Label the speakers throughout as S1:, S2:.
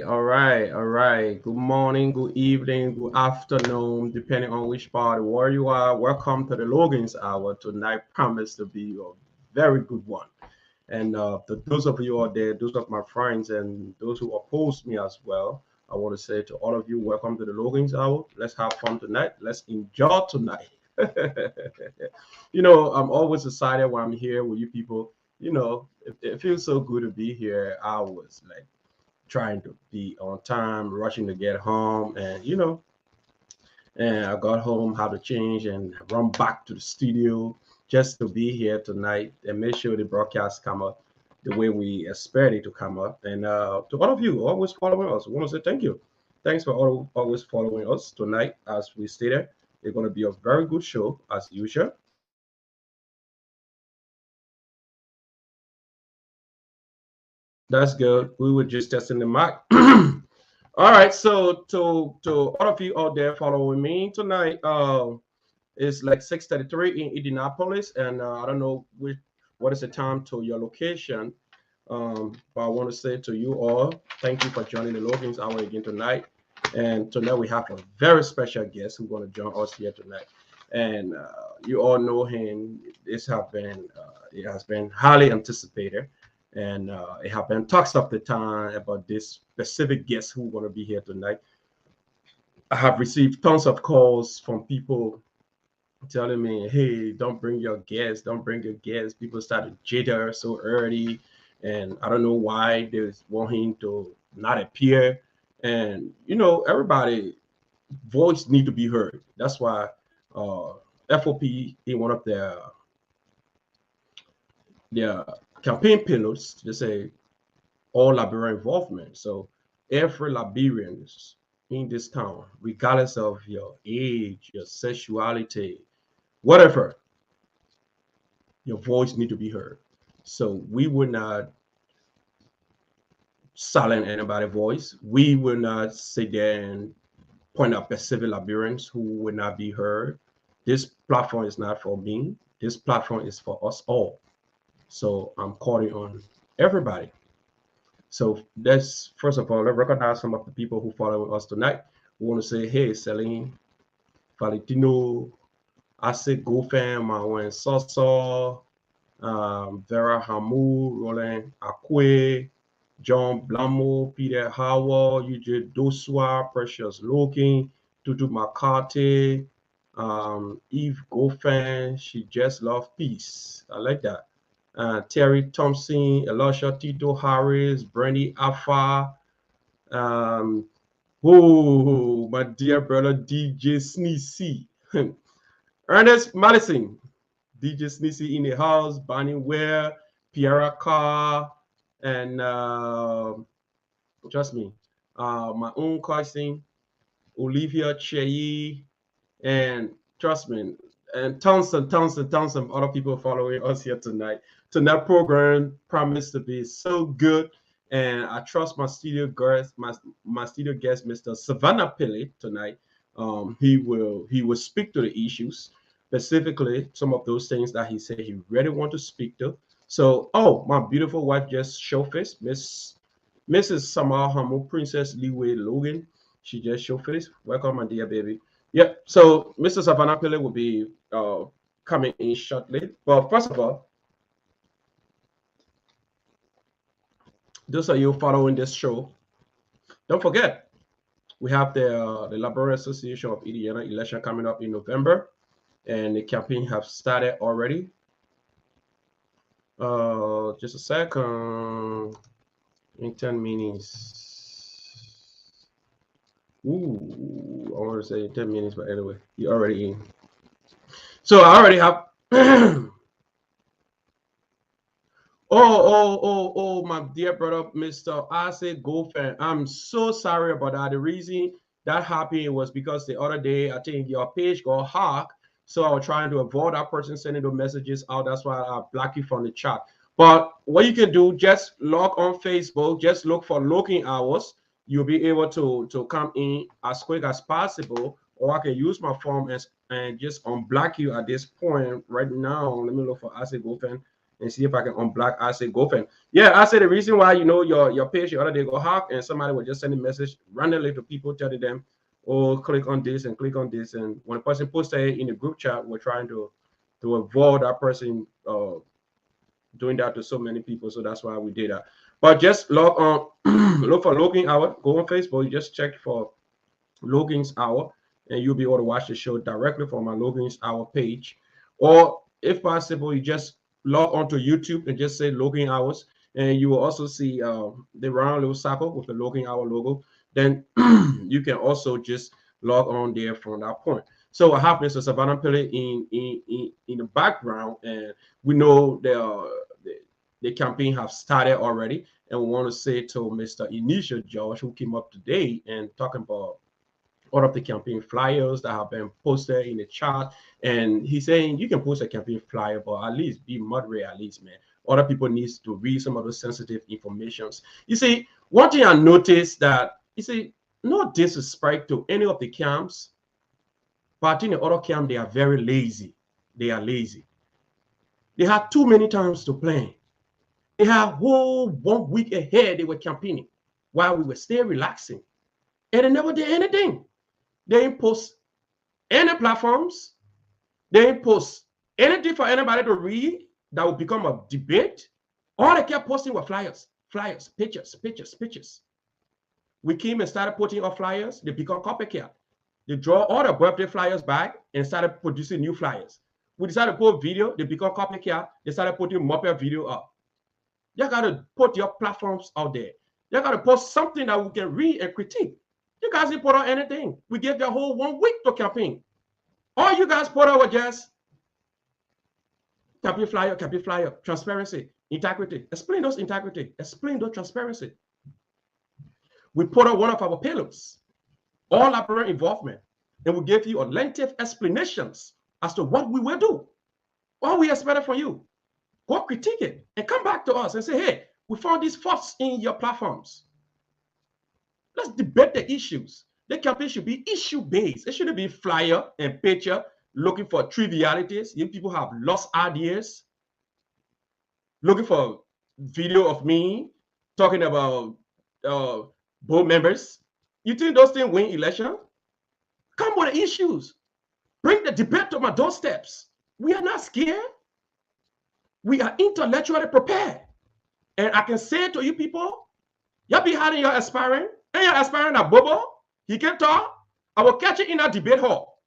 S1: all right. Good morning, good evening, good afternoon, depending on which part of the world you are. Welcome to the Logan's Hour. Tonight promise to be a very good one. And to those of you out there, those of my friends, and those who oppose me as well, I want to say to all of you, welcome to the Logan's Hour. Let's have fun tonight. Let's enjoy tonight. I'm always excited when I'm here with you people. It feels so good to be here. I was like trying to be on time, rushing to get home, and I got home, had to change and run back to the studio just to be here tonight and make sure the broadcast come up the way we expect it to come up. And to all of you always following us, I want to say thank you. Thanks for always following us tonight. As we stated, it's going to be a very good show as usual. That's good. We were just testing the mic. All right, so to all of you out there following me tonight, it's like 6:33 in Indianapolis, and I don't know what is the time to your location, but I want to say to you all, thank you for joining the Logan's Hour again tonight. And tonight we have a very special guest who's going to join us here tonight, and you all know him. It has been highly anticipated, and it have been talks of the time about this specific guest who going to be here tonight. I have received tons of calls from people telling me, "Hey, don't bring your guests, don't bring your guests." People started jitter so early, and I don't know why they want him to not appear. And everybody voice need to be heard. That's why uh, FOP in one of their campaign pillars they say all Liberian involvement. So every Liberian in this town, regardless of your age, your sexuality, whatever, your voice need to be heard. So we will not silence anybody's voice. We will not sit there and point out Pacific Liberians who will not be heard. This platform is not for me. This platform is for us all. So I'm calling on everybody. So let's first of all let's recognize some of the people who follow us tonight. We want to say, hey, Celine, Valentino, Ase Gofan, Mawen Soso, Vera Hamu, Roland Akwe, John Blamo, Peter Howard, Eugene Doswa, Precious Logan, Tutu McCarthy, Eve Goffin, She Just Love Peace. I like that. Terry Thompson, Elisha Tito Harris, Brandy Alpha, um, oh, my dear brother DJ Sneezy, Ernest Madison, DJ Sneezy in the house, Bonnie Ware, Pierre Carr, and trust me, my own cousin, Olivia Chey, and trust me, and tons of other people following us here tonight. Tonight program promised to be so good, and I trust my studio guest, Mr. Sylvanus Paelay tonight. He will speak to the issues, specifically some of those things that he said he really want to speak to. So, oh, my beautiful wife just showcased Mrs. Samar Hamu, Princess Leeway Logan. She just showcased. Welcome, my dear baby. Yep. So Mr. Savannah Pele will be coming in shortly. But first of all, those of you following this show, don't forget we have the Library Association of Indiana election coming up in November, and the campaign have started already. Just a second. In 10 minutes. Ooh, I want to say 10 minutes, but anyway, you're already in. So I already have. Oh, my dear brother, Mr. Ase Gofan. I'm so sorry about that. The reason that happened was because the other day, I think your page got hacked. So I was trying to avoid that person sending those messages out. That's why I blocked you from the chat. But what you can do, just log on Facebook, just look for Looking Hours. You'll be able to come in as quick as possible, or I can use my phone and just unblock you at this point right now. Let me look for Ase Gofan. and see if I can unblock. I say girlfriend. Yeah, I say the reason why your page the other day got hacked and somebody was just sending message randomly to people telling them, oh, click on this and click on this. And when a person posted it in the group chat, we're trying to avoid that person doing that to so many people. So that's why we did that. But just log on, look for Logan Hour. Go on Facebook. You just check for Logan's Hour, and you'll be able to watch the show directly from my Logan's Hour page. Or if possible, you just log on to YouTube and just say Logan Hours, and you will also see the round little circle with the Logan Hour logo. Then you can also just log on there from that point. So what happens is Sylvanus Paelay in the background, and we know the campaign have started already, and we want to say to Mr. Initial George, who came up today and talking about all of the campaign flyers that have been posted in the chat, and he's saying you can post a campaign flyer, but at least be moderate, at least, man. Other people needs to read some of those sensitive informations. You see, one thing I noticed that, you see, no disrespect to any of the camps, but in the other camp, they are very lazy. They are lazy. They had too many times to plan. They had whole 1 week ahead they were campaigning while we were still relaxing. And they never did anything. They didn't post any platforms. They didn't post anything for anybody to read that would become a debate. All they kept posting were flyers, pictures. We came and started putting up flyers. They become copycat. They draw all the birthday flyers back and started producing new flyers. We decided to put video. They become copycat. They started putting Muppet video up. You got to put your platforms out there. You got to post something that we can read and critique. You guys didn't put out anything. We gave the whole 1 week to campaign. All you guys put out was just campaign flyer, transparency, integrity. Explain those integrity. Explain those transparency. We put out one of our payloads, all librarian involvement, and we gave you a lengthy explanations as to what we will do, what we expected from you. Go critique it and come back to us and say, hey, we found these faults in your platforms. Let's debate the issues. The campaign should be issue-based. It shouldn't be flyer and picture looking for trivialities. If people have lost ideas, looking for video of me talking about board members. You think those things win election? Come with the issues. Bring the debate to my doorsteps. We are not scared. We are intellectually prepared. And I can say to you people, you'll be having your aspiring, and your aspiring a Bobo, he can talk. I will catch you in a debate hall.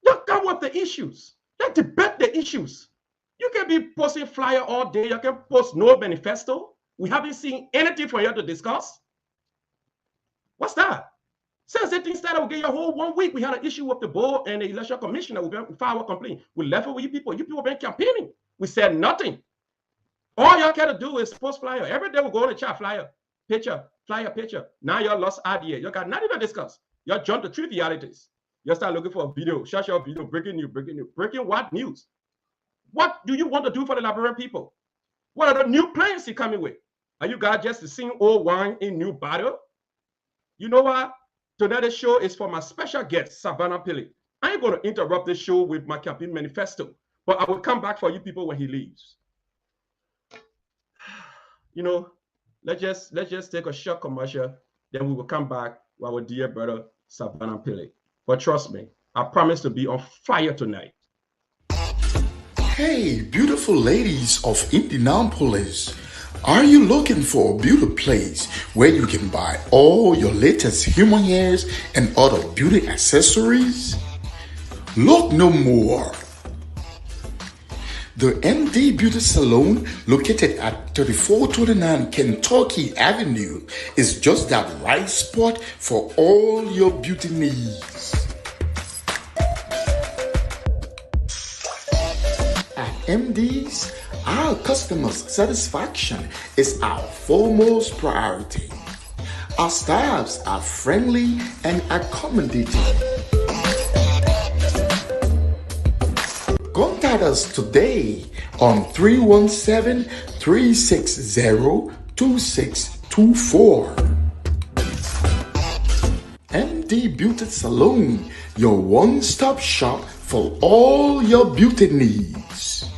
S1: You come with the issues. You debate the issues. You can be posting flyer all day. You can post no manifesto. We haven't seen anything for you to discuss. What's that? Since the thing started, we gave you a whole 1 week. We had an issue with the board and the election commissioner. We filed a complaint. We left it with you people. You people been campaigning. We said nothing. All y'all got to do is post flyer. Every day we go on the chat, flyer, picture, flyer, picture. Now y'all lost idea. You got nothing to discuss. Y'all jump to trivialities. You start looking for a video, shut your video, breaking news, breaking what news? What do you want to do for the librarian people? What are the new plans you're coming with? Are you guys just to sing old wine in new bottle? You know what? Tonight's show is for my special guest, Sylvanus Paelay. I ain't going to interrupt this show with my campaign manifesto, but I will come back for you people when he leaves. You know, let's just take a short commercial, then we will come back with our dear brother, Sylvanus Paelay. But trust me, I promise to be on fire tonight.
S2: Hey, beautiful ladies of Indianapolis. Are you looking for a beauty place where you can buy all your latest human hairs and other beauty accessories? Look no more. The MD Beauty Salon, located at 3429 Kentucky Avenue, is just that right spot for all your beauty needs. At MD's, our customers' satisfaction is our foremost priority. Our staffs are friendly and accommodating. Contact us today on 317-360-2624. MD Beauty Salon, your one-stop shop for all your beauty needs.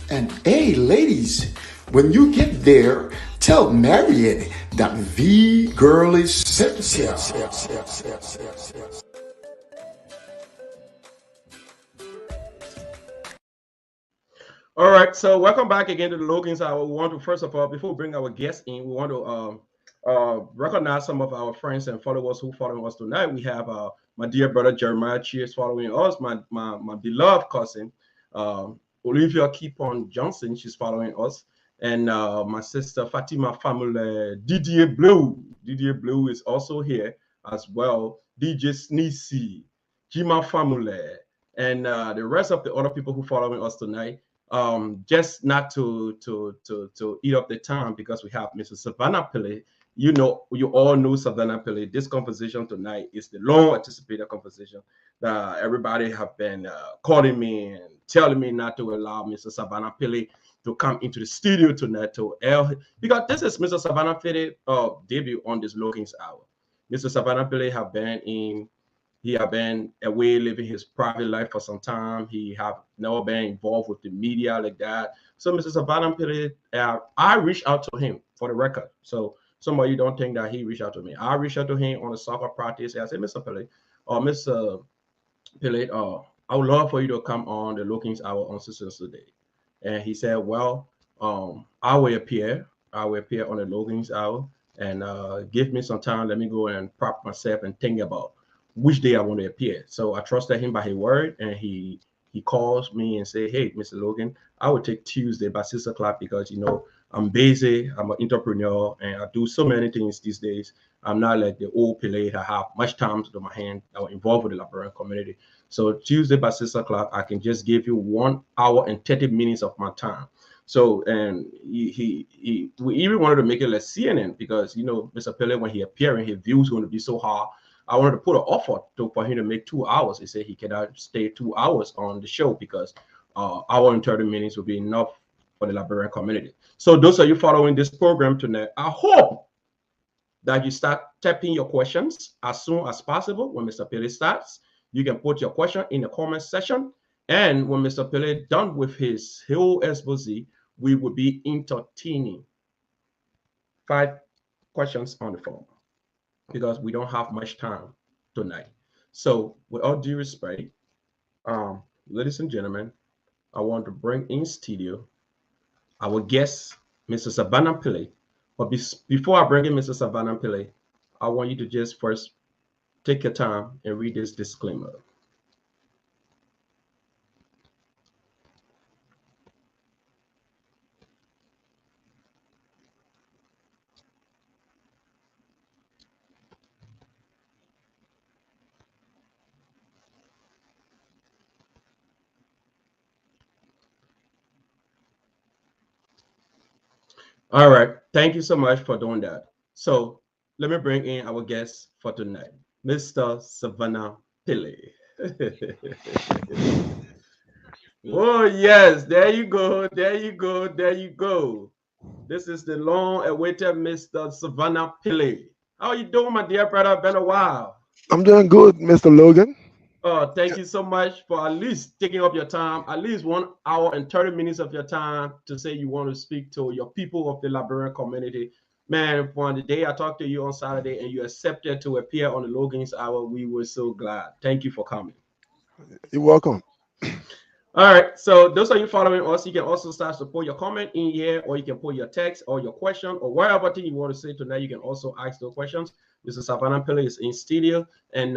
S2: And hey, ladies, when you get there, tell Marianne that the girl is sent here.
S1: All right, so welcome back again to the Logan's Hour. We want to first of all, before we bring our guests in, we want to recognize some of our friends and followers who follow us tonight. We have my dear brother Jeremiah Cheers following us, my beloved cousin Olivia Keepon Johnson, she's following us, and my sister Fatima Family Didier Blue. Didier Blue is also here as well. DJ Sneezy, Jima Family, and the rest of the other people who following us tonight. Just not to eat up the time because we have Mr. Sylvanus Paelay. You all know Sylvanus Paelay. This conversation tonight is the long anticipated conversation that everybody have been calling me and telling me not to allow Mr. Sylvanus Paelay to come into the studio tonight to air, because this is Mr. Sylvanus Paelay debut on this Logan's Hour. Mr. Sylvanus Paelay have been in he have been away living his private life for some time. He have never been involved with the media like that. So, Mr. Sylvanus Paelay, I reached out to him for the record. So, some of you don't think that he reached out to me. I reached out to him on a soccer practice. I said, Mr. Paelay, Mr. Paelay, I would love for you to come on the Lookings Hour on Sisters Today. And he said, well, I will appear. I will appear on the Logan's Hour, and give me some time. Let me go and prep myself and think about which day I want to appear. So I trusted him by his word, and he calls me and say, hey, Mr. Logan, I will take Tuesday by 6 o'clock because I'm busy, I'm an entrepreneur, and I do so many things these days. I'm not like the old Paelay. I have much time to my hand. I was involved with the Liberian community. So Tuesday by 6 o'clock, I can just give you 1 hour and 30 minutes of my time. So, and we even wanted to make it like CNN because Mr. Paelay, when he appearing, his views going to be so high. I wanted to put an offer for him to make 2 hours. He said he cannot stay 2 hours on the show because hour and 30 minutes will be enough for the Liberian community. So those of you following this program tonight, I hope that you start typing your questions as soon as possible. When Mr. Paelay starts, you can put your question in the comment section. And when Mr. Paelay done with his whole expose, we will be entertaining 5 questions on the phone, because we don't have much time tonight. So with all due respect, ladies and gentlemen, I want to bring in studio our guest, Mr. Sylvanus Paelay. But before I bring in Mr. Sylvanus Paelay, I want you to just first take your time and read this disclaimer. All right. Thank you so much for doing that. So let me bring in our guest for tonight, Mr. Sylvanus Paelay. Oh, yes. There you go. There you go. There you go. This is the long-awaited Mr. Sylvanus Paelay. How are you doing, my dear brother? Been a while.
S3: I'm doing good, Mr. Logan.
S1: Thank you so much for at least taking up your time, at least 1 hour and 30 minutes of your time to say you want to speak to your people of the Liberian community. Man, from the day I talked to you on Saturday and you accepted to appear on the Logan's Hour, we were so glad. Thank you for coming.
S3: You're welcome.
S1: All right, so those of you following us, you can also start to put your comment in here, or you can put your text or your question or whatever thing you want to say tonight. You can also ask those questions. Mr. Sylvanus Paelay is in studio, and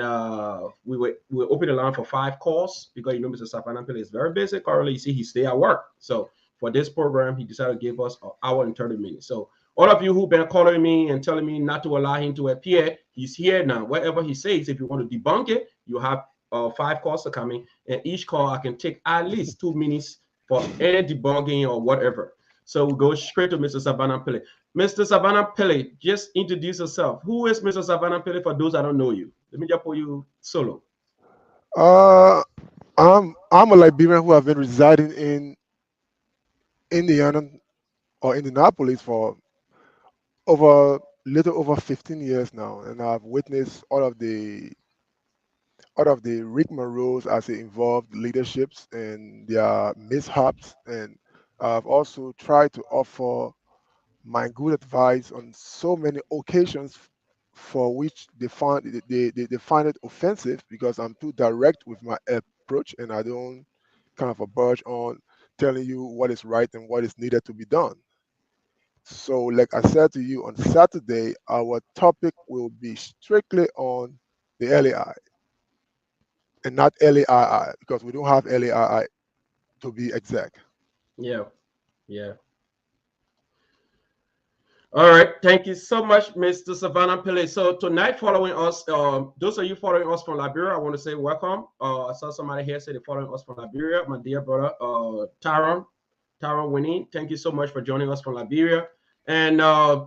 S1: we will open the line for 5 calls because Mr. Sylvanus Paelay is very busy. Currently, you see, he stay at work. So for this program, he decided to give us 1 hour and 30 minutes. So all of you who've been calling me and telling me not to allow him to appear, he's here now. Whatever he says, if you want to debunk it, you have 5 calls are coming, and each call I can take at least 2 minutes for any debunking or whatever. So we go straight to Mr. Sylvanus Paelay. Mr. Sylvanus Paelay, just introduce yourself. Who is Mr. Sylvanus Paelay for those that don't know you? Let me just put you solo.
S3: Uh, I'm a Liberian who have been residing in Indiana or Indianapolis for little over 15 years now, and I've witnessed all of the out of the rigmaroles as it involved leaderships and their mishaps. And I've also tried to offer my good advice on so many occasions for which they find it offensive because I'm too direct with my approach and I don't kind of budge on telling you what is right and what is needed to be done. So, like I said to you on Saturday, our topic will be strictly on the LAI and not LAII because we don't have LAII to be exact.
S1: Yeah. Yeah. All right. Thank you so much, Mr. Savannah Pele. So tonight, following us, those of you following us from Liberia, I want to say welcome. I saw somebody here say they're following us from Liberia. My dear brother, Tyron Winnie, thank you so much for joining us from Liberia. And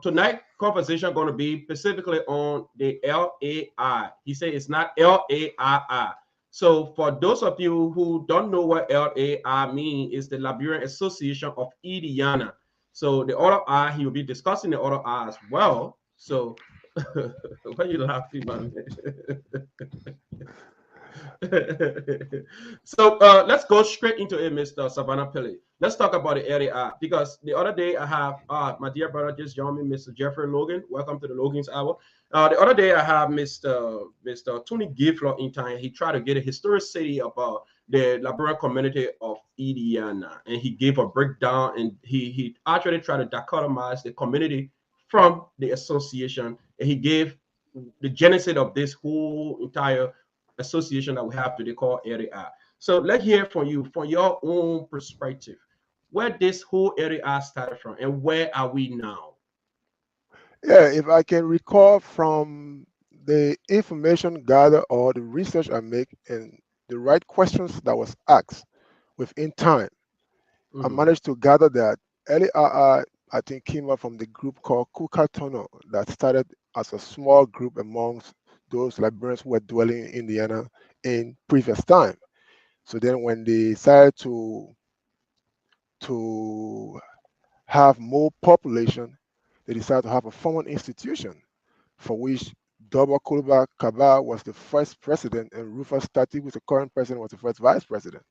S1: tonight, conversation going to be specifically on the LAI. He said it's not LAII. So for those of you who don't know what LAI means, it's the Liberian Association of Indiana. So the other I, he will be discussing the other I as well. So why are you laughing, man? So let's go straight into it, Mr. Savannah Pele. Let's talk about the area because the other day I have my dear brother just joined me, Mr. Jeffrey Logan. Welcome to the Logan's Hour. The other day I have Mr. Tony Gifler in time. He tried to get a historicity about the Liberian community of Indiana, and he gave a breakdown, and he actually tried to dichotomize the community from the association, and he gave the genesis of this whole entire association that we have today called area. So let's hear from you, from your own perspective, where this whole area started from and where are we now?
S3: Yeah, if I can recall from the information gathered or the research I make and the right questions that was asked within time, I
S1: Mm-hmm.
S3: managed to gather that I think came up from the group called Kukatono that started as a small group amongst those Liberians who were dwelling in Indiana in previous time. So then when they decided to have more population, they decided to have a formal institution for which Double Kuluba Kaba was the first president and Rufus Tati, who's the current president, was the first vice president.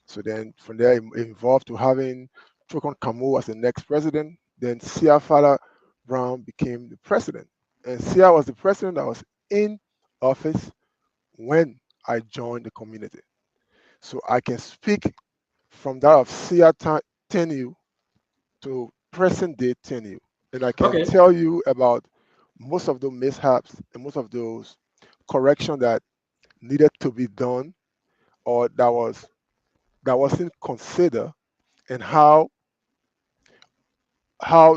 S3: So then from there, it evolved to having Chokon Kamu as the next president. Then Sia Fala Brown became the president. And Sia was the president that was in office when I joined the community. So I can speak from that of Sia tenure to present day tenure. And I can
S1: Okay.
S3: tell you about most of the mishaps and most of those correction that needed to be done or that wasn't considered and how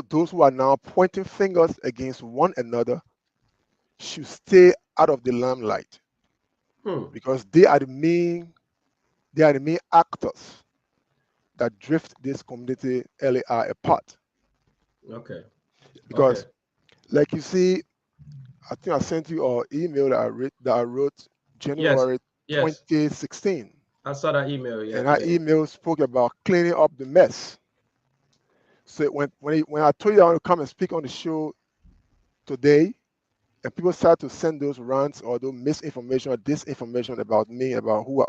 S3: those who are now pointing fingers against one another should stay out of the limelight
S1: Hmm.
S3: because they are the main actors that drift this community LAI apart.
S1: Okay. Okay.
S3: Because like you see, I think I sent you an email that I wrote
S1: Yes.
S3: January
S1: Yes.
S3: 2016.
S1: I saw that email. Yeah.
S3: And that
S1: Yeah.
S3: email spoke about cleaning up the mess. So when I told you I want to come and speak on the show today, and people start to send those rants or those misinformation or disinformation about me, about who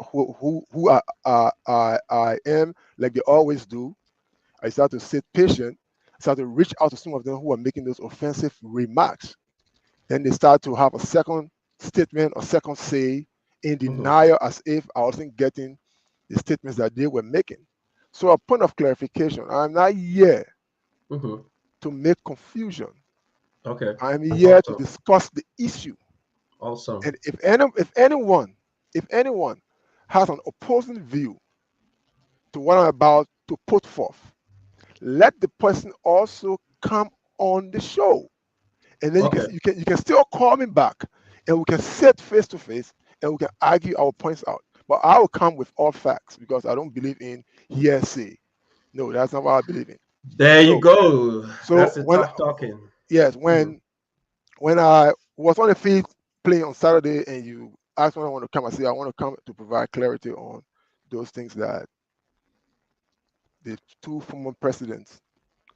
S3: I am, like they always do, I start to sit patient, start to reach out to some of them who are making those offensive remarks. Then they start to have a second statement or second say in
S1: Mm-hmm.
S3: denial as if I wasn't getting the statements that they were making. So a point of clarification, I'm not here
S1: Mm-hmm.
S3: to make confusion.
S1: Okay.
S3: I'm here to
S1: Awesome.
S3: discuss the issue.
S1: Awesome.
S3: And if anyone has an opposing view to what I'm about to put forth, let the person also come on the show. And then
S1: Okay.
S3: you can still call me back and we can sit face to face and we can argue our points out. But I will come with all facts because I don't believe in hearsay. No, that's not what I believe in.
S1: There you
S3: So
S1: go.
S3: so
S1: That's the
S3: when
S1: tough talking.
S3: yes,
S1: Mm-hmm.
S3: when I was on the field playing on Saturday and you asked when I want to come, I say I want to come to provide clarity on those things that the two former presidents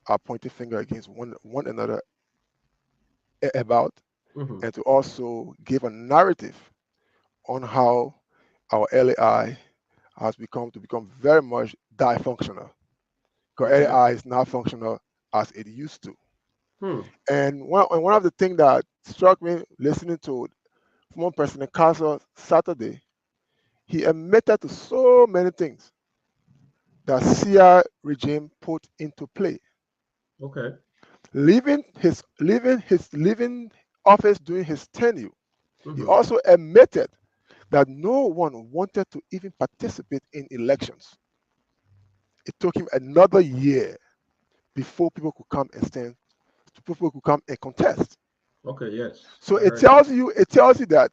S3: are pointing finger against one another about,
S1: Mm-hmm.
S3: and to also give a narrative on how our LAI has become very much dysfunctional. Because
S1: Okay.
S3: LAI is not functional as it used to.
S1: Hmm.
S3: And one of the things that struck me listening to former President Carter Saturday, he admitted to so many things that CIA regime put into play.
S1: Okay.
S3: Leaving office during his tenure, he
S1: Mm-hmm.
S3: also admitted that no one wanted to even participate in elections. It took him another year before people could come and stand, people could come and contest.
S1: Okay. Yes,
S3: So
S1: I heard that.
S3: it tells you that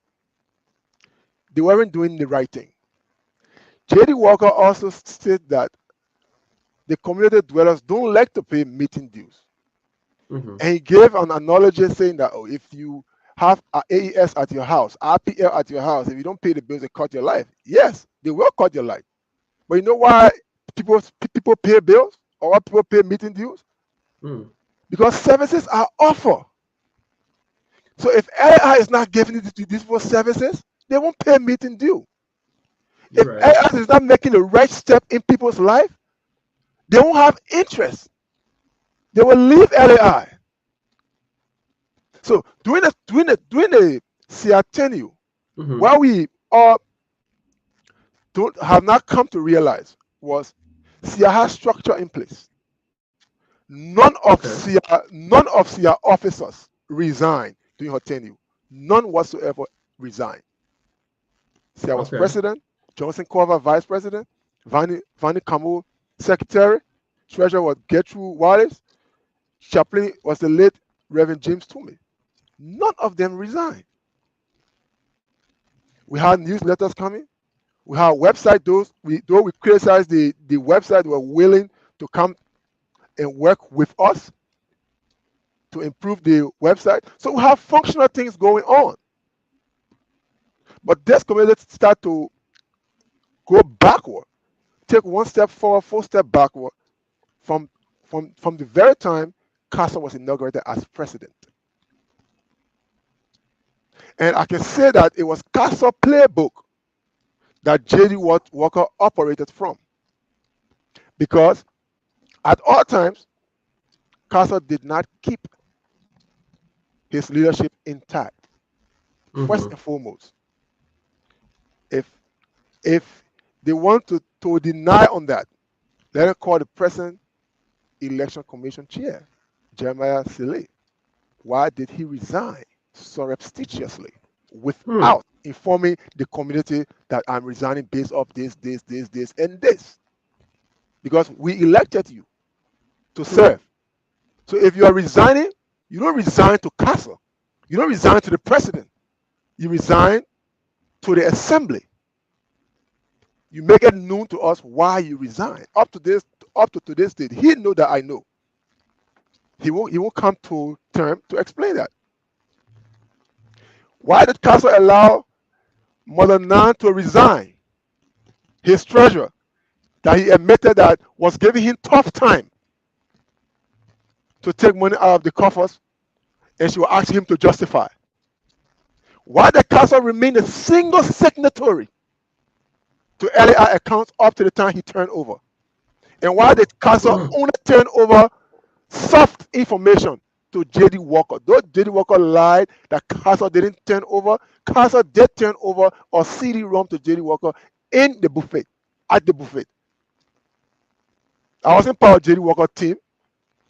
S3: they weren't doing the right thing. J.D. Walker also said that the community dwellers don't like to pay meeting dues.
S1: Mm-hmm.
S3: And he gave an analogy saying that, oh, if you have a AES at your house, RPL at your house, if you don't pay the bills, they cut your life. Yes, they will cut your life. But you know why people pay bills or why people pay meeting dues?
S1: Mm.
S3: Because services are offered. So if AI is not giving these people services, they won't pay meeting due. If
S1: You're right.
S3: AI is not making the right step in people's life, they won't have interest. They will leave LAI. So during the Seattle,
S1: Mm-hmm.
S3: what we all don't have not come to realize was SIA has structure in place.
S1: Okay.
S3: None of SIA officers resigned during her tenure. None whatsoever resigned. SIA was
S1: Okay.
S3: president, Johnson Carver vice president, Vani Kamu secretary, treasurer was Gertrude Wallace, chaplain was the late Reverend James Toomey. None of them resigned. We had newsletters coming. We have website though we criticize the website were willing to come and work with us to improve the website. So we have functional things going on. But this community start to go backward, take one step forward, four step backward from from the very time Carson was inaugurated as president. And I can say that it was Carson playbook that J.D. Walker operated from. Because at all times, Carson did not keep his leadership intact. First
S1: Mm-hmm.
S3: and foremost, if if they want to deny on that, let them call the present election commission chair, Jeremiah Saleh. Why did he resign surreptitiously
S1: Hmm.
S3: without informing the community that I'm resigning based off this, and this? Because we elected you to
S1: Hmm.
S3: serve. So if you are resigning, you don't resign to castle. You don't resign to the president. You resign to the assembly. You make it known to us why you resign. Up to today's date, he know that I know. He won't come to term to explain that. Why did council allow Mother Nan to resign? His treasurer that he admitted that was giving him tough time to take money out of the coffers, and she will ask him to justify. Why did council remain a single signatory to LAI accounts up to the time he turned over? And why did council only turn over soft information to J.D. Walker? Though J.D. Walker lied that Castle didn't turn over, Castle did turn over a CD-ROM to J.D. Walker in the buffet, at the buffet. I wasn't part of J.D. Walker team.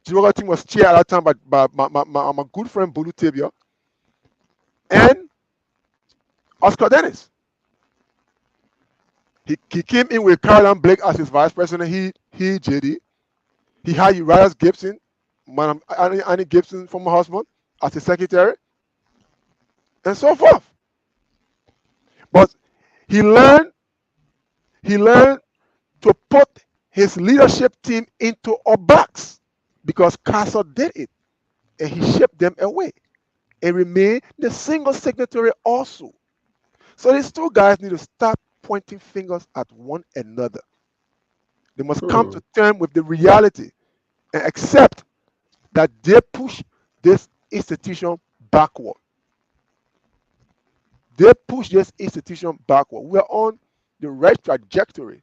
S3: J.D. Walker team was chaired at that time by my good friend Bulu Tebia and Oscar Dennis. He came in with Caroline Blake as his vice president. He J.D. He had Urias Gibson, Madam Annie Gibson, former husband, as his secretary, and so forth. But he learned he learned to put his leadership team into a box because Castle did it, and he shipped them away and remained the single signatory also. So these two guys need to stop pointing fingers at one another. They must come
S1: Hmm.
S3: to terms with the reality and accept that they push this institution backward. They push this institution backward. We are on the right trajectory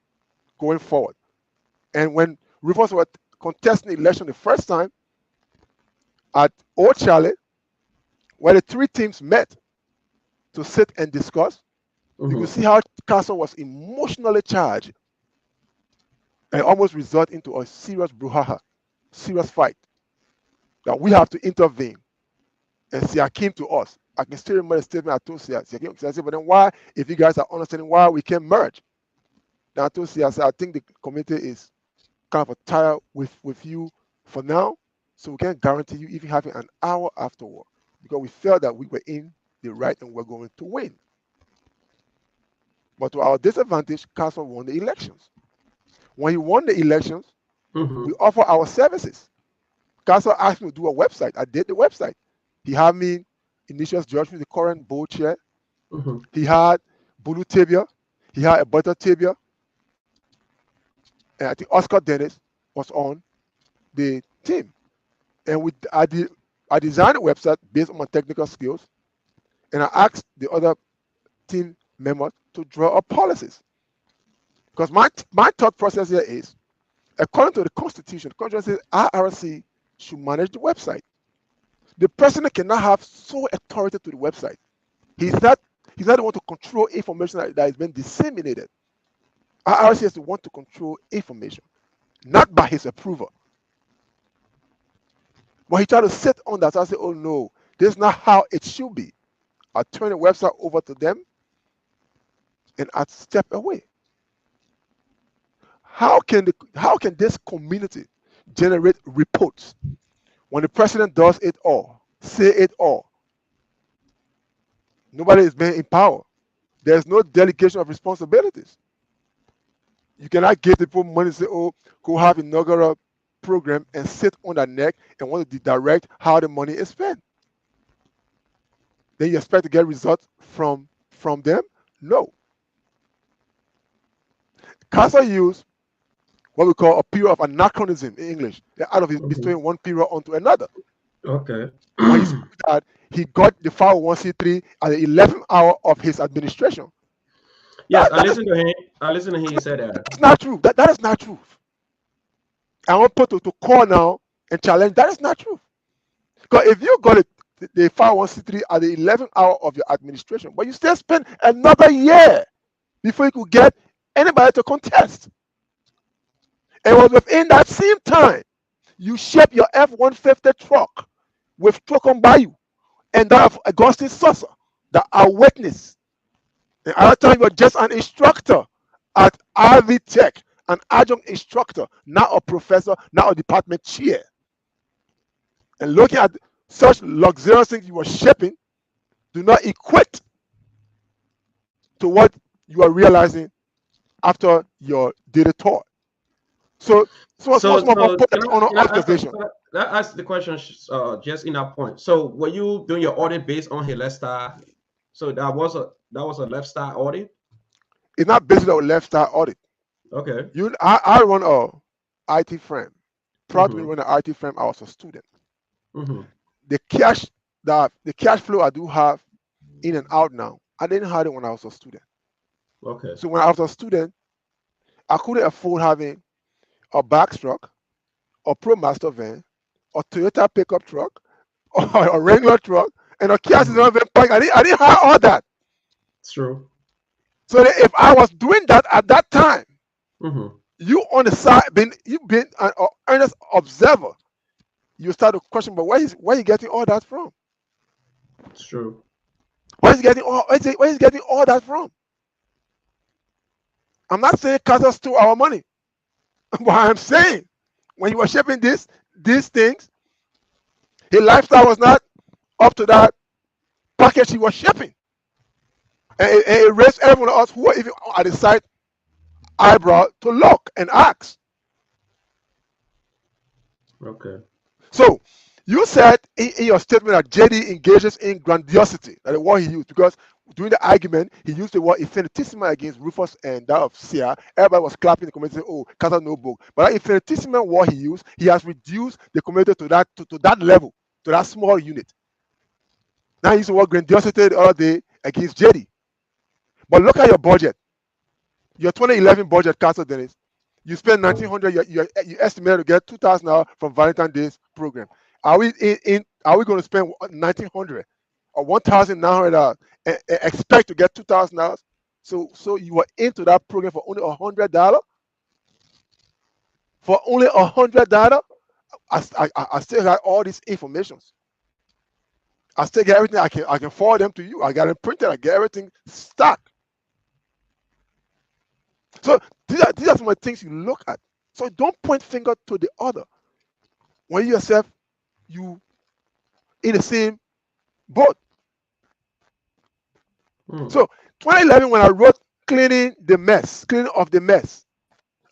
S3: going forward. And when Rufus was contesting the election the first time at Old Charlie, where the three teams met to sit and discuss, you could see how Castle was emotionally charged and almost result into a serious brouhaha, serious fight that we have to intervene. And Sia came to us. I can still remember the statement I told Sia. Sia said, but then why, if you guys are understanding why we can merge? Then I told Sia, I said, I think the committee is kind of tired with you for now, so we can't guarantee you even having an hour afterward, because we felt that we were in the right and we're going to win. But to our disadvantage, Castle won the elections. When he won the elections, we offer our services. Castle asked me to do a website. I did the website. He had me, Initius George, the current board chair. He had Bulu Tabia. He had Alberto Tabia. And I think Oscar Dennis was on the team. And I designed a website based on my technical skills. And I asked the other team members to draw up policies. Because my thought process here is, according to the Constitution, the Constitution says IRC should manage the website. The president cannot have sole authority to the website. He's not the one to control information that has been disseminated. IRC is the one to control information, not by his approval. But he tried to sit on that. So I said, oh no, this is not how it should be. I turn the website over to them and I step away. How can this community generate reports when the president does it all, say it all? Nobody is being in power. There's no delegation of responsibilities. You cannot give people money and say, oh, go have inaugural program and sit on their neck and want to direct how the money is spent. Then you expect to get results from them? No. Castle used what we call a period of anachronism in English. Out of between one period onto another.
S1: Okay.
S3: When he said that, he got the 501c3 at the 11th hour of his administration.
S1: Yes, I listened to him. I listened to him. He said that.
S3: It's not true. That is not true. I want people to call now and challenge. That is not true. Because if you got the 501c3 at the 11th hour of your administration, but you still spend another year before you could get anybody to contest. And was within that same time, you ship your F-150 truck with truck on Bayou and that of Augustine Sosa, that are witness. And at that time, you're just an instructor at RV Tech, an adjunct instructor, not a professor, not a department chair. And looking at such luxurious things you were shipping do not equate to what you are realizing after your data tour. So put that on observation.
S1: That asks the question just in that point. So were you doing your audit based on his left star? So that was a left star audit?
S3: It's not based on a left star audit.
S1: Okay.
S3: I run a IT firm. Prior to me running an IT firm, I was a student. The cash flow I do have in and out now, I didn't have it when I was a student.
S1: Okay.
S3: So when I was a student, I couldn't afford having a box truck, a ProMaster van, a Toyota pickup truck, or a Wrangler truck, and a Kia Van Park. I didn't have all that.
S1: It's true.
S3: So that if I was doing that at that time, you on the side, you've been an earnest observer. You start to question, but where is he getting all that from?
S1: It's true.
S3: Where is he getting all that from? I'm not saying Carter stole our money. But I'm saying, when he was shipping these things, his lifestyle was not up to that package he was shipping. And it raised everyone else who were even at the site eyebrow to look and ask.
S1: Okay.
S3: So you said in your statement that JD engages in grandiosity. That is what he used, because during the argument, he used the word infinitesimal against Rufus and that of Sia. Everybody was clapping the community, saying, oh, Carter no book. But that infinitesimal word he used, he has reduced the community to that level, to that small unit. Now he used the word grandiosity the other day against JD. But look at your budget. Your 2011 budget, Castle Dennis. You spend
S1: Mhm.
S3: 1,900. You estimate to get 2,000 from Valentine's Day's program. Are we Are we going to spend 1,900 or 1,900 and expect to get $2,000? So you were into that program for only $100. For only $100, I still got all these informations. I still get everything. I can forward them to you. I got it printed. I get everything stocked. So these are some of the things you look at. So don't point finger to the other when you yourself you in the same boat.
S1: Mm.
S3: So 2011, when I wrote cleaning of the mess,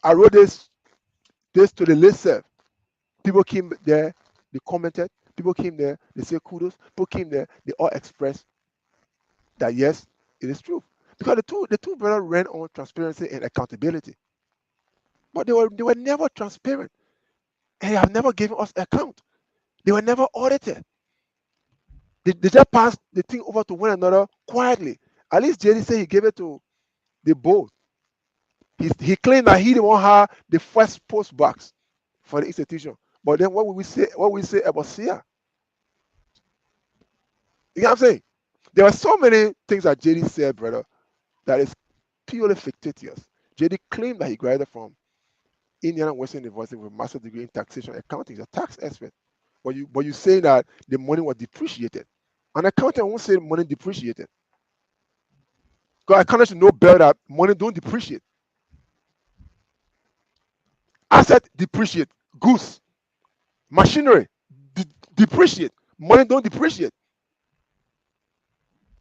S3: I wrote this to the list serve. People came there, they commented. People came there, they say kudos. People came there, they all expressed that yes, it is true. Because the two brothers ran on transparency and accountability, but they were never transparent, and they have never given us account. They were never audited. They just passed the thing over to one another quietly. At least JD said he gave it to the board. He claimed that he didn't want her the first post box for the institution. But then what would we say? What we say about Sia? You know what I'm saying? There are so many things that JD said, brother, that is purely fictitious. JD claimed that he graduated from Indiana Western University with a master's degree in taxation accounting. He's a tax expert. But you say that the money was depreciated. An accountant won't say money depreciated. Because accountants should know better that money don't depreciate. Asset depreciate. Goods, machinery depreciate. Money don't depreciate.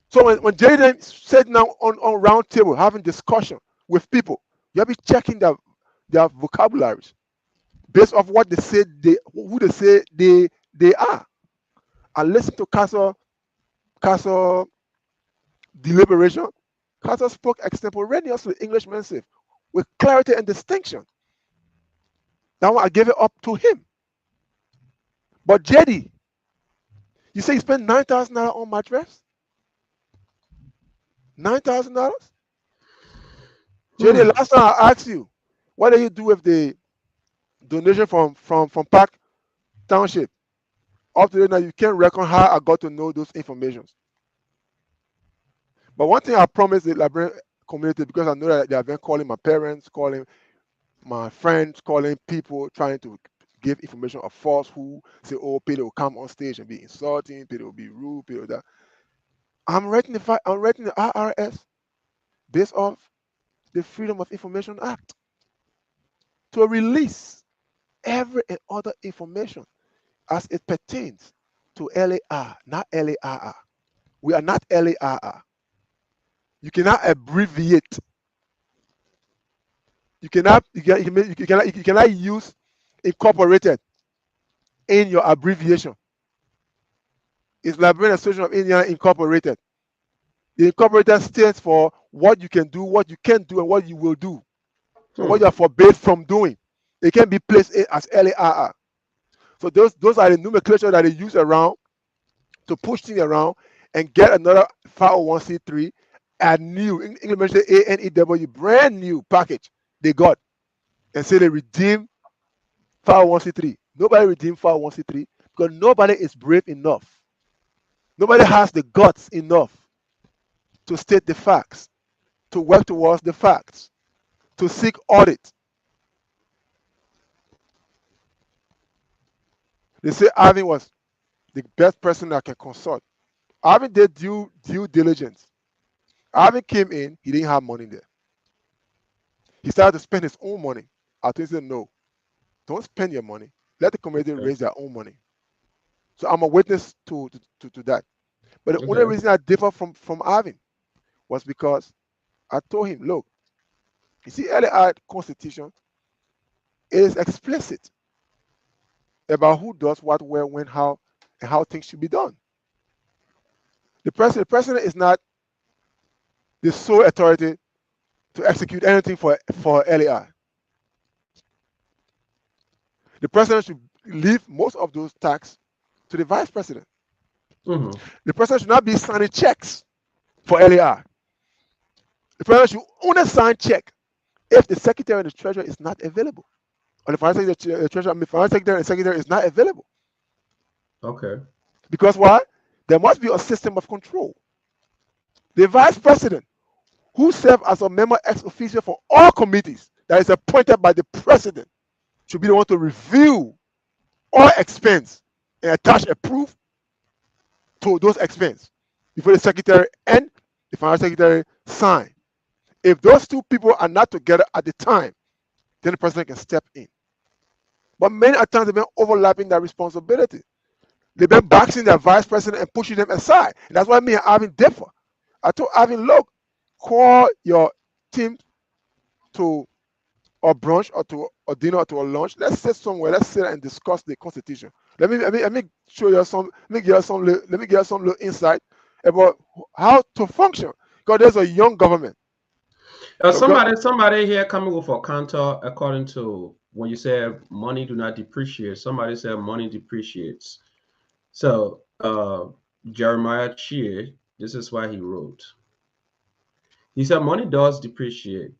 S3: So when Jaden sat down on round table having discussion with people, you have to be checking their vocabularies based off what they say who they say they are. I listen to Castle deliberation. Castle spoke extemporaneously Englishmanship with clarity and distinction. That one I gave it up to him. But JD, you say you spent $9,000 on mattress? $9,000? JD,
S1: Mm.
S3: last time I asked you, what do you do with the donation from Park Township? Up to now, you can't reckon how I got to know those informations. But one thing I promised the librarian community, because I know that they have been calling my parents, calling my friends, calling people, trying to give information of false who say, oh, Peter will come on stage and be insulting, Peter will be rude, Peter that. I'm writing the IRS based off the Freedom of Information Act to release every and other information as it pertains to LAR, not LARR. We are not LARR. You cannot abbreviate. You cannot use incorporated in your abbreviation. It's Liberian Association of Indiana Incorporated. The incorporated stands for what you can do, what you can't do, and what you will do, and what
S1: Mm.
S3: you are forbade from doing. It can be placed as LARR. So those are the nomenclature that they use around to push things around and get another 501c3, a new English ANEW brand new package they got and say they redeem 501c3. Nobody redeemed 501c3 because nobody is brave enough. Nobody has the guts enough to state the facts, to work towards the facts, to seek audit. They say Arvin was the best person that can consult. Arvin did due diligence. Arvin came in, he didn't have money there. He started to spend his own money. I told him, no, don't spend your money. Let the community
S1: Okay.
S3: raise their own money. So I'm a witness to that. But the only
S1: Okay.
S3: reason I differ from Arvin was because I told him, look, you see, LAI Constitution is explicit about who does what, where, when, how, and how things should be done. The president is not the sole authority to execute anything for LAI. The president should leave most of those tasks to the vice president.
S1: Mm-hmm.
S3: The president should not be signing checks for LAI. The president should only sign check if the secretary and the treasurer is not available, or the finance secretary, the treasurer, I mean, finance secretary and secretary is not available.
S1: Okay.
S3: Because why? There must be a system of control. The vice president, who serves as a member ex officio for all committees that is appointed by the president, should be the one to review all expense and attach a proof to those expense before the secretary and the finance secretary sign. If those two people are not together at the time, then the president can step in. But many times they've been overlapping that responsibility. They've been boxing their vice president and pushing them aside. And that's why me and Alvin differ. I told Alvin, look, call your team to a brunch or to a dinner or to a lunch. Let's sit somewhere. Let's sit and discuss the Constitution. Let me show you some. Let me give you some little insight about how to function. Because there's a young government.
S1: Somebody here coming with a counter according to when you say money do not depreciate. Somebody said money depreciates. So Jeremiah Cheer, this is why he wrote. He said money does depreciate.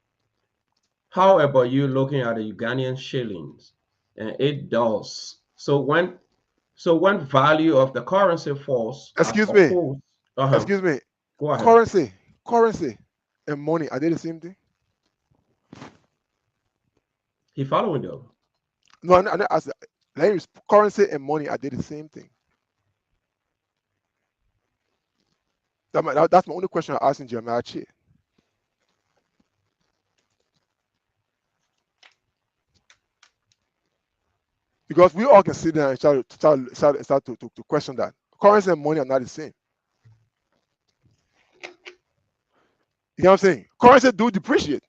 S1: However, you're looking at the Ugandan shillings, and it does. So when value of the currency falls, as
S3: Excuse me.
S1: opposed,
S3: Excuse me.
S1: go ahead.
S3: Currency, and money, are they the same thing?
S1: He following though.
S3: No, currency and money, are they the same thing? That's my only question I'm asking Jeremiah Che. Because we all can sit there and start to question that. Currency and money are not the same. You know what I'm saying? Currency do depreciate.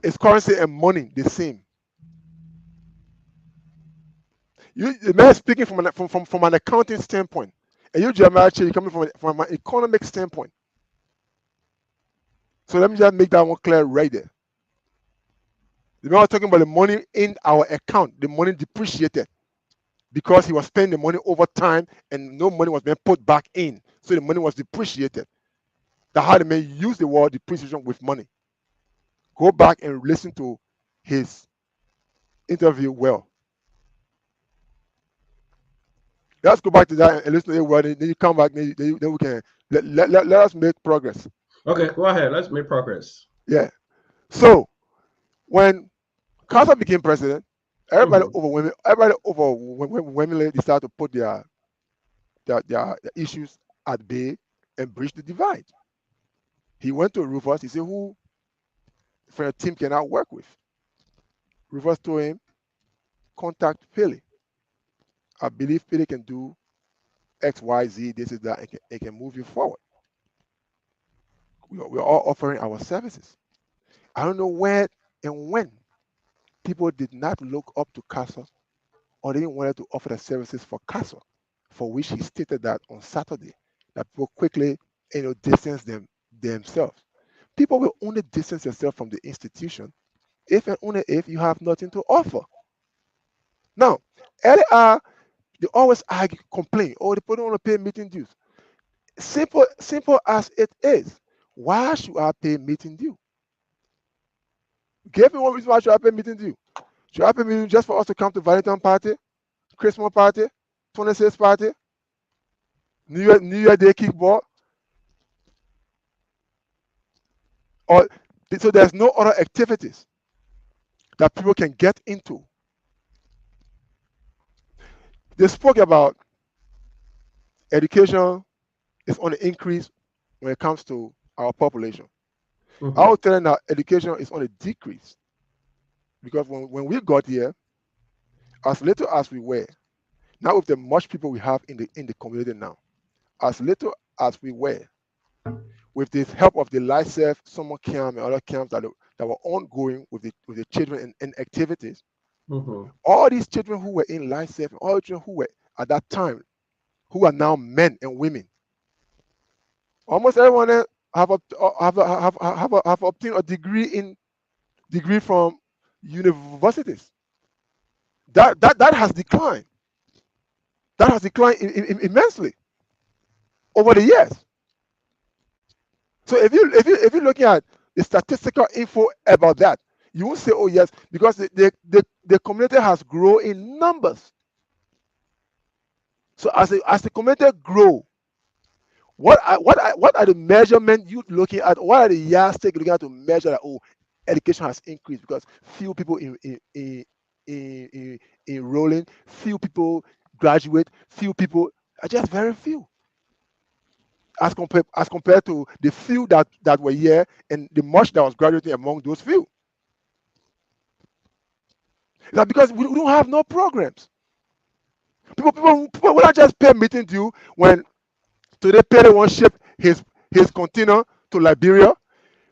S3: Is currency and money the same? The man is speaking from an accounting standpoint, and you, Jeremiah, you're coming from an economic standpoint. So let me just make that one clear right there. The man was talking about the money in our account, the money depreciated because he was spending the money over time and no money was being put back in. So the money was depreciated. That's how the man used the word depreciation with money. Go back and listen to his interview well. Let's go back to that and listen to it well. Then you come back, then we can let us make progress.
S1: Okay, go ahead. Let's make progress.
S3: Yeah. So when Carter became president, everybody overwhelmingly decided to put their issues at bay and bridge the divide. He went to Rufus. He said, "Who for a team can I work with?" Rufus told him, "Contact Paelay. I believe Paelay can do X, Y, Z. This is that. It can move you forward. We're all offering our services." I don't know where and when people did not look up to Casa or they didn't want to offer the services for Casa, for which he stated that on Saturday, that people quickly distance themselves. People will only distance themselves from the institution if and only if you have nothing to offer. Now, earlier, they always argue, complain, oh, the people don't want to pay meeting dues. Simple as it is, why should I pay meeting due? Give me one reason why should I pay meeting due. Should I pay meeting due just for us to come to Valentine party, Christmas party, 26th party, New Year Day kickball? Or so there's no other activities that people can get into. They spoke about education is on the increase when it comes to our population.
S1: Mhm.
S3: I would tell them that education is on a decrease because when we got here, as little as we were, now with the much people we have in the community now, as little as we were, with the help of the LICEF summer camp and other camps that were ongoing with the children and activities,
S1: Mhm.
S3: all these children who were in LICEF, all the children who were at that time, who are now men and women, almost everyone have obtained a degree from universities. That has declined. That has declined immensely over the years. So if you're looking at the statistical info about that, you won't say, oh yes, because the community has grown in numbers. So as the community grow, what are the measurements you looking at? What are the yardsticks looking at to measure that, oh, education has increased because few people in enrolling, few people graduate, few people are just very few as compared to the few that were here and the much that was graduating among those few. Now because we don't have no programs. People will not just pay meeting due when today Perry won't ship his container to Liberia.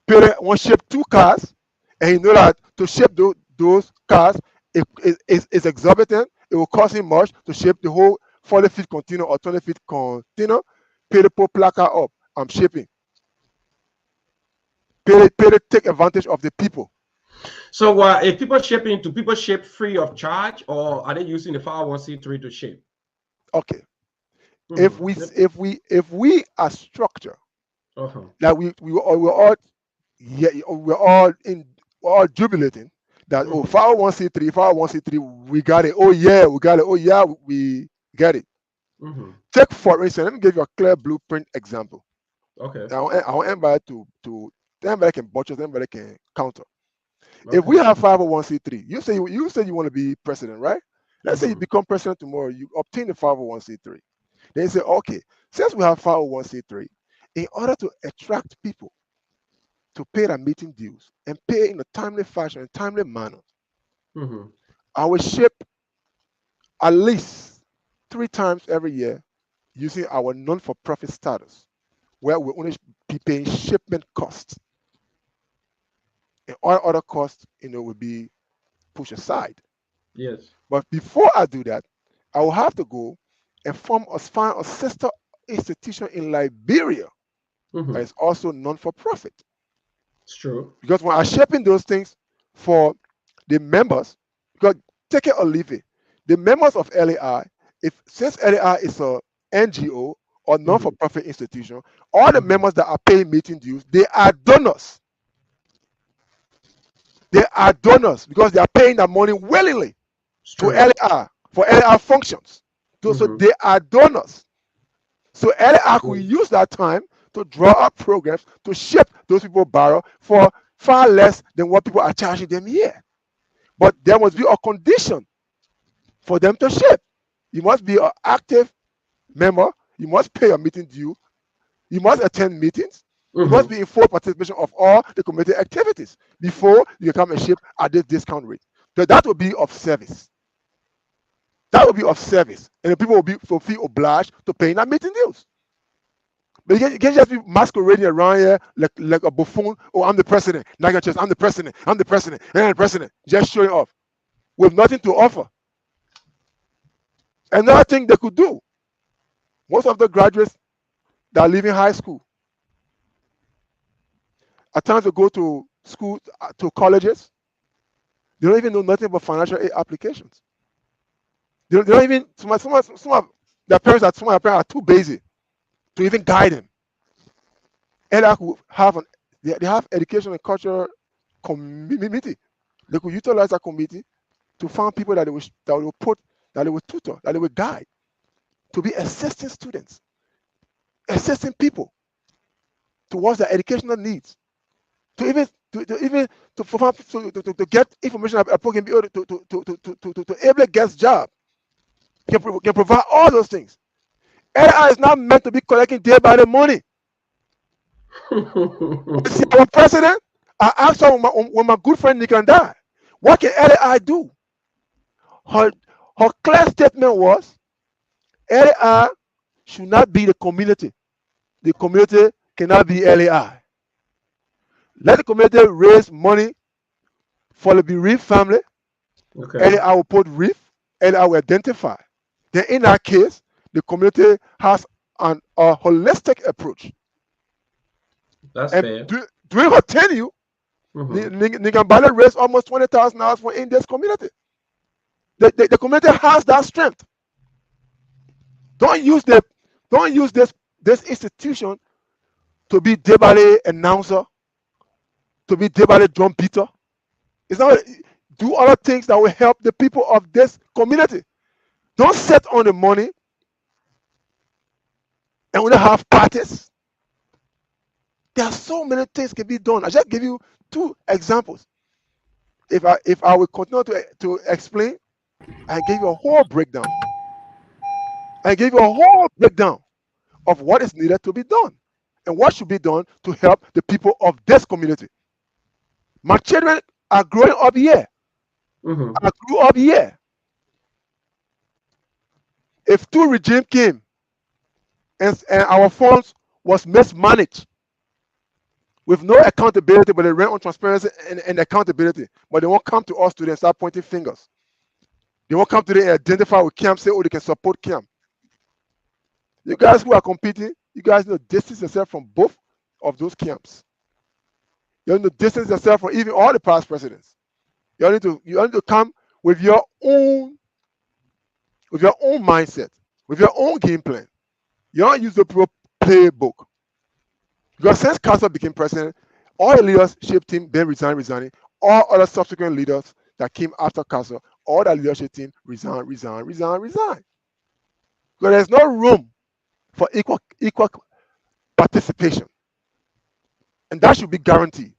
S3: Perry won't ship 2 cars, and he know that to ship those cars is exorbitant. It will cost him much to ship the whole 40 feet container or 20 feet container. Perry put placard up. I'm shipping. Perry take advantage of the people.
S1: So if people shipping, do people ship free of charge, or are they using the 501c3 to ship?
S3: Okay. If we are structured, that we're all jubilating that, oh, 501c3 we got it, oh yeah we got it, oh yeah we get it. Take for instance, let me give you a clear blueprint example.
S1: Okay.
S3: I want everybody to everybody can butcher, everybody can counter. If we have 501c3, you say you want to be president, right? Let's say you become president tomorrow, you obtain the 501c3. Then you say, okay, since we have 501c3, in order to attract people to pay their meeting dues and pay in a timely fashion, in timely manner, I will ship at least 3 times every year using our non-for-profit status, where we only be paying shipment costs. And all other costs, will be pushed aside.
S1: Yes.
S3: But before I do that, I will have to go and find a sister institution in Liberia that is also non-for-profit.
S1: It's true.
S3: Because when I'm shipping those things for the members, because take it or leave it, the members of LAI, since LAI is a NGO or non-for-profit institution, all the members that are paying meeting dues, they are donors. They are donors because they are paying their money willingly to LAI for LAI functions. So they are donors. So LAI could use that time to draw up programs to ship those people barrel for far less than what people are charging them here. But there must be a condition for them to ship. You must be an active member. You must pay your meeting due. You must attend meetings. You must be in full participation of all the community activities before you come and ship at this discount rate. So that will be of service. That will be of service. And the people will feel obliged to pay that meeting dues. But you can't just be masquerading around here like a buffoon. Oh, I'm the president. Now I'm the president. I'm the president. And I'm the president. Just showing off with nothing to offer. Another thing they could do, most of the graduates that are leaving high school, at times they go to school, to colleges, they don't even know nothing about financial aid applications. They don't even, some of their parents are too busy to even guide them. And they have education and culture committee. They could utilize that committee to find people that they will tutor, that they will guide, to be assisting students, assisting people towards their educational needs, to get information about a program, be able to able to get jobs, can provide all those things. AI is not meant to be collecting day by day money. See, our president, I asked her when my good friend Nick died, what can AI do? Her clear statement was, LAI should not be the community. The community cannot be LAI. Let the community raise money for the bereaved family. Okay. LAI will put reef, LAI will identify. Then in that case, the community has a holistic approach.
S1: That's fair.
S3: During her tenure, Nigambale raised almost $20,000 for India's community. The community has that strength. Don't use this institution to be debate announcer, to be debate drum beater. It's not do other things that will help the people of this community. Don't set on the money and only have parties. There are so many things can be done. I just give you two examples. If I will continue to explain, I gave you a whole breakdown. I gave you a whole breakdown of what is needed to be done and what should be done to help the people of this community. My children are growing up here. I grew up here. If two regime came and our funds was mismanaged with no accountability, but they ran on transparency and accountability, but they won't come to us today and start pointing fingers. They won't come today and identify with camp, say, oh, they can support camp. You guys who are competing, you guys need to distance yourself from both of those camps. You need to distance yourself from even all the past presidents. You need to come with your own mindset, with your own game plan. You don't use the playbook. Because since Castro became president, all the leadership team then resigning. All other subsequent leaders that came after Castro, all that leadership team resign. Because there's no room for equal participation. And that should be guaranteed.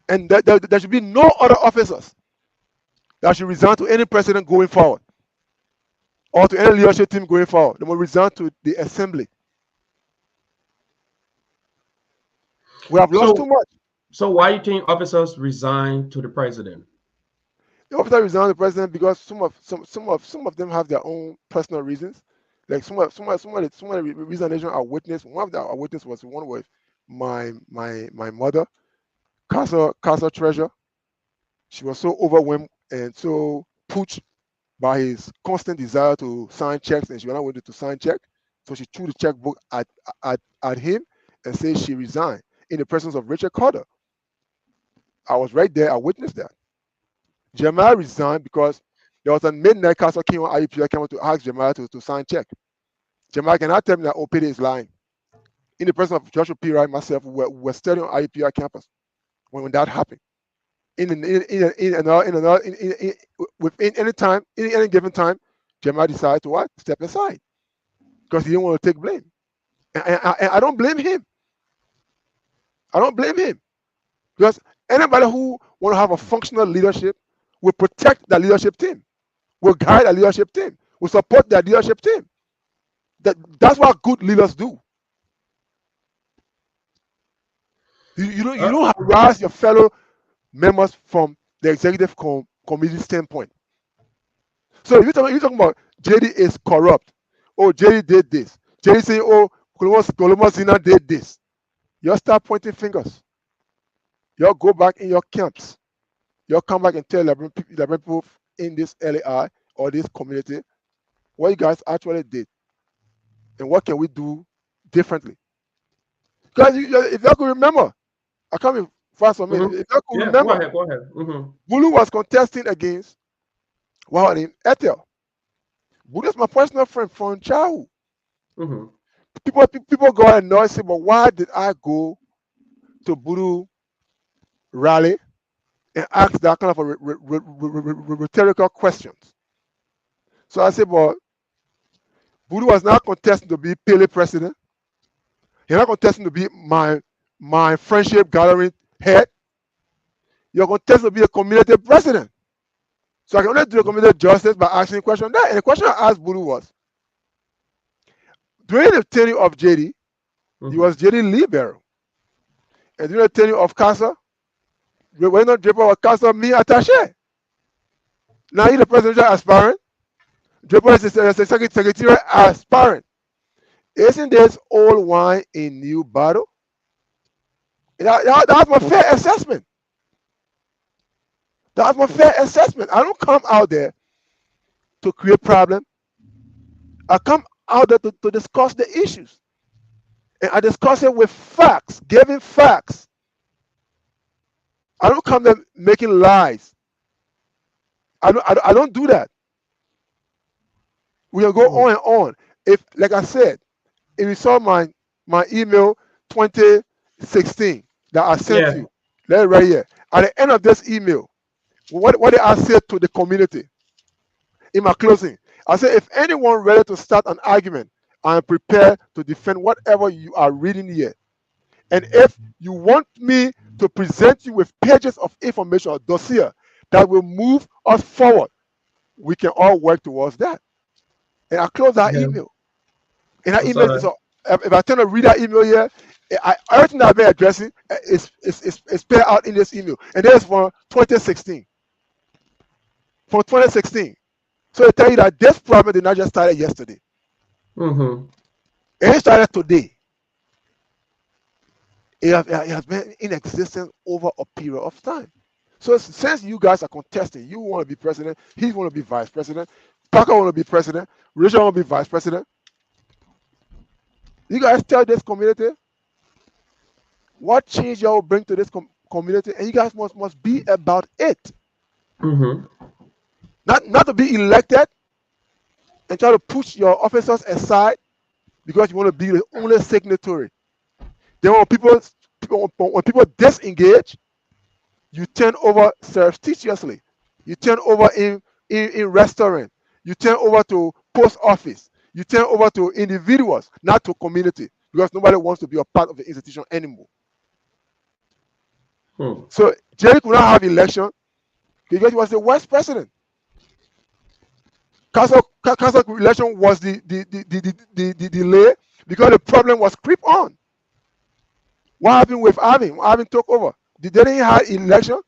S3: And there should be no other officers that should resign to any president going forward or to any leadership team going forward. They will resign to the assembly. We have lost too much.
S1: So why do you think officers resign to the president?
S3: The officers resign to the president because some of them have their own personal reasons. Like some of the resignation I witnessed. One of the I witnessed was one with my mother, Casa Treasure. She was so overwhelmed and so pushed by his constant desire to sign checks, and she was not willing to sign check. So she threw the checkbook at him and said she resigned in the presence of Richard Carter. I was right there. I witnessed that. Jeremiah resigned because there was a midnight Castle came on IUPI came out to ask Jeremiah to sign check. Jeremiah cannot tell me that OPD is lying. In the presence of Joshua P. Wright, myself, we were studying on IUPI campus when that happened. Within any given time, Jeremiah decided to what? Step aside because he didn't want to take blame. And I don't blame him. I don't blame him because anybody who want to have a functional leadership will protect the leadership team, will guide the leadership team, will support the leadership team. That's what good leaders do. You don't harass your fellow members from the executive committee standpoint. So if you're talking about JD is corrupt, oh JD did this, JD saying oh Colombo Zina did this, you start pointing fingers. You go back in your camps. You come back and tell 11 people in this LAI or this community what you guys actually did and what can we do differently. Because if you could remember, I come in fast for a minute. If you could remember,
S1: go ahead.
S3: Bulu was contesting against named Ethel. Bulu is my personal friend from childhood. People go and know and say, but why did I go to Bulu rally and ask that kind of a rhetorical questions? So I said, well, Bulu was not contesting to be Paelay president. He's not contesting to be my friendship gathering head. You're contesting to be a community president. So I can only do the community justice by asking a question there. And the question I asked Bulu was, during the tenure of JD, he was JD libero. And during the tenure of Casa, when not Draper was Casa me attaché. Now he's the presidential aspirant. Draper is the secretarial aspirant. Isn't this old wine in new bottle? That's my fair assessment. That's my fair assessment. I don't come out there to create problems. I come out there to discuss the issues. And I discuss it with facts, giving facts. I don't come there making lies. I don't do that. We can go on and on. If, like I said, if you saw my email 2016 that I sent
S1: Yeah.
S3: you. Let it right here. At the end of this email, what did I say to the community in my closing? I said, if anyone ready to start an argument, I am prepared to defend whatever you are reading here. And if you want me to present you with pages of information or dossier that will move us forward, we can all work towards that. And I close that
S1: Yeah.
S3: email. And that
S1: That's all
S3: email
S1: right.
S3: is, if I tend to read that email here, everything that I've been addressing is spelled out in this email. And this is from 2016. From 2016. So I tell you that this problem did not just start yesterday.
S1: Mm-hmm.
S3: It started today. It has been in existence over a period of time. So since you guys are contesting, you want to be president, he want to be vice president, Parker want to be president, Richard want to be vice president. You guys tell this community what change y'all will bring to this community, and you guys must be about it.
S1: Mm-hmm.
S3: Not to be elected and try to push your officers aside because you want to be the only signatory. Then when people disengage, you turn over surreptitiously. You turn over in restaurant. You turn over to post office. You turn over to individuals, not to community, because nobody wants to be a part of the institution anymore.
S1: Hmm.
S3: So Jerry could not have election because he was the vice president. Council election was the delay because the problem was creep on. What happened with Arvin? Arvin took over. Didn't he have election?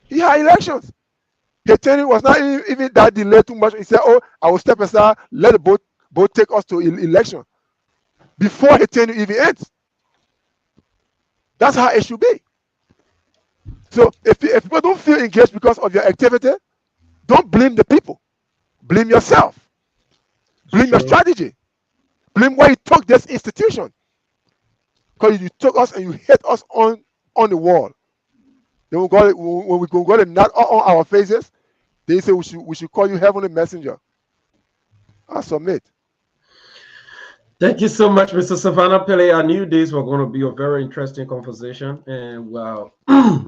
S3: He had elections. Hetani was not even that delay too much. He said, "Oh, I will step aside, let the boat take us to election before Hetani even ends." That's how it should be. So if people don't feel engaged because of your activity, don't blame the people. Blame yourself.
S1: It's
S3: Blame your
S1: true.
S3: strategy. Blame why you took this institution. Because you took us and you hit us on the wall. Then when we got a knot on our faces, they say we should call you heavenly messenger. I submit.
S1: Thank you so much, Mr. Savannah Pele. I knew this was going to be a very interesting conversation, and well,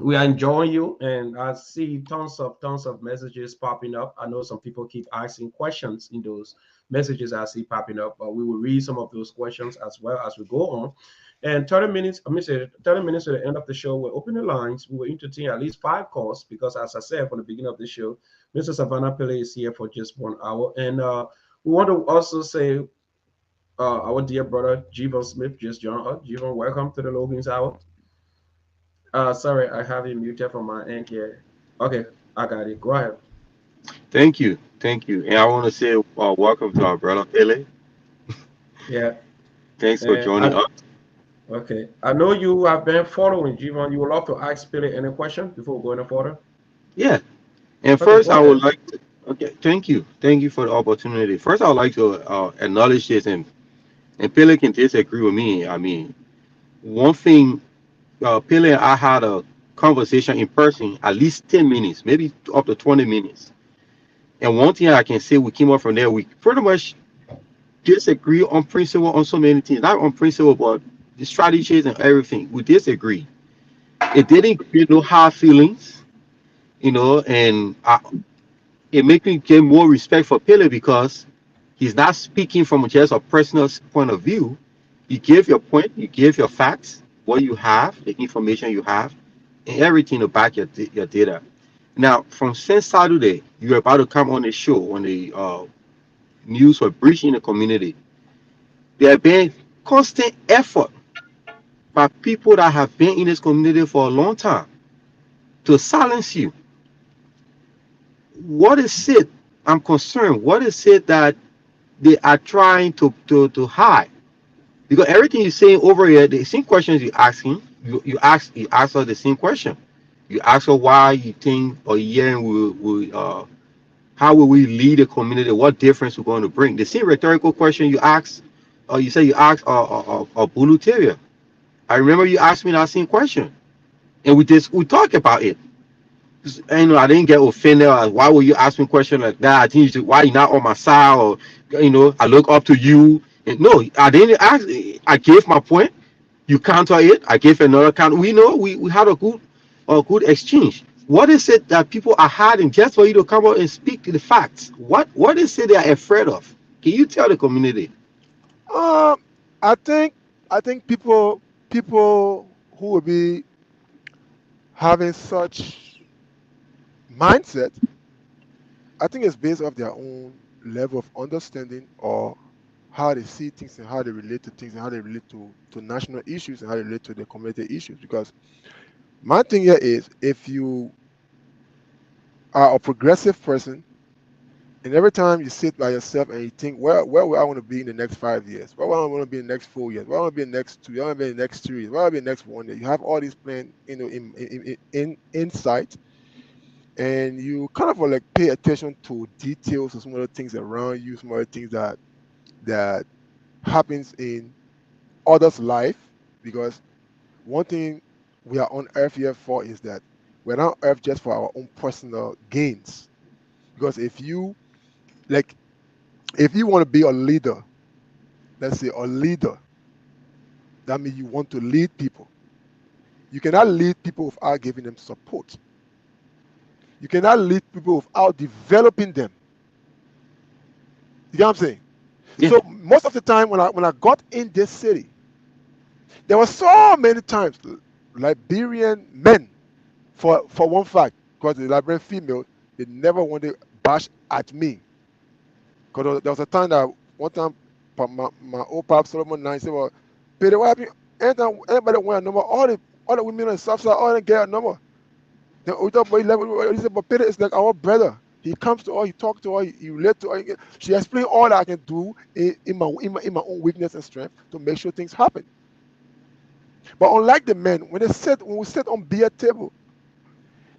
S1: we are enjoying you. And I see tons of messages popping up. I know some people keep asking questions in those messages I see popping up, but we will read some of those questions as well as we go on. And 30 minutes, I mean, say 30 minutes to the end of the show, we'll open the lines. We will entertain at least 5 calls because, as I said from the beginning of the show, Mr. Savannah Pele is here for just 1 hour, and we want to also say our dear brother Jevon Smith just joined us. Jevon, welcome to the Logan's Hour. Sorry, I have you muted from my end here. Okay, I got it. Go ahead.
S4: Thank you, and I want to say welcome to our brother Pele.
S1: Yeah,
S4: Thanks for
S1: and
S4: joining
S1: I
S4: us.
S1: okay. I know you have been following Jevon. You would love to ask Billy any question before we go any further.
S4: Yeah, and
S1: Okay,
S4: first
S1: go
S4: I would
S1: ahead.
S4: like to. Okay, thank you for the opportunity. First, I would like to acknowledge this, and Pele can disagree with me. I mean, one thing, Pele and I had a conversation in person at least 10 minutes, maybe up to 20 minutes. And one thing I can say, we came up from there. We pretty much disagree on principle on so many things, not on principle, but the strategies and everything. We disagree. It didn't create no hard feelings, and it made me get more respect for Pele because he's not speaking from just a personal point of view. You give your point, you give your facts, what you have, the information you have, and everything to back your data. Now, from since Saturday, you're about to come on the show when the news were breaching the community. There have been constant effort by people that have been in this community for a long time to silence you. What is it? I'm concerned. What is it that they are trying to hide? Because everything you're saying over here, the same questions you're asking, you ask her the same question. You ask her why you think a year will how will we lead the community? What difference we're going to bring? The same rhetorical question you asked, you say you asked Buluteria. I remember you asked me that same question, and we talked about it. And I didn't get offended. Why would you ask me a question like that? I think you should, why you not on my side, or I look up to you. And no, I didn't ask. I gave my point. You counter it. I gave another count. We know we had a good exchange. What is it that people are hiding just for you to come out and speak to the facts? What is it they are afraid of? Can you tell the community?
S3: Um, I think people who will be having such mindset, I think it's based off their own level of understanding or how they see things and how they relate to things and how they relate to national issues and how they relate to the community issues. Because my thing here is if you are a progressive person and every time you sit by yourself and you think, where will I want to be in the next 5 years? Where will I want to be in the next 4 years? Where will I want to be in the next 2 years? Where will I want to be in the next 3 years? Where will I be in the next 1 year? You have all these plans, in insight, and you kind of like pay attention to details of some of the things around you, some of the things that happens in others' life. Because one thing we are on earth here for is that we're not on earth just for our own personal gains. Because like if you want to be a leader, let's say a leader, that means you want to lead people. You cannot lead people without giving them support. You cannot lead people without developing them. You get what I'm saying?
S4: Yeah.
S3: So most of the time when I got in this city, there were so many times Liberian men, for one fact, because the Liberian female, they never wanted to bash at me. Because there was a time that one time my old pop Solomon 9 said, well, Peter, what happened? Anytime anybody want a number, all the women on the south side, all they get a number. Then we talk about he said, but Peter is like our brother. He comes to her, he talks to her, he relate to her. She explained all that I can do in my own weakness and strength to make sure things happen. But unlike the men, when we sit on beer table,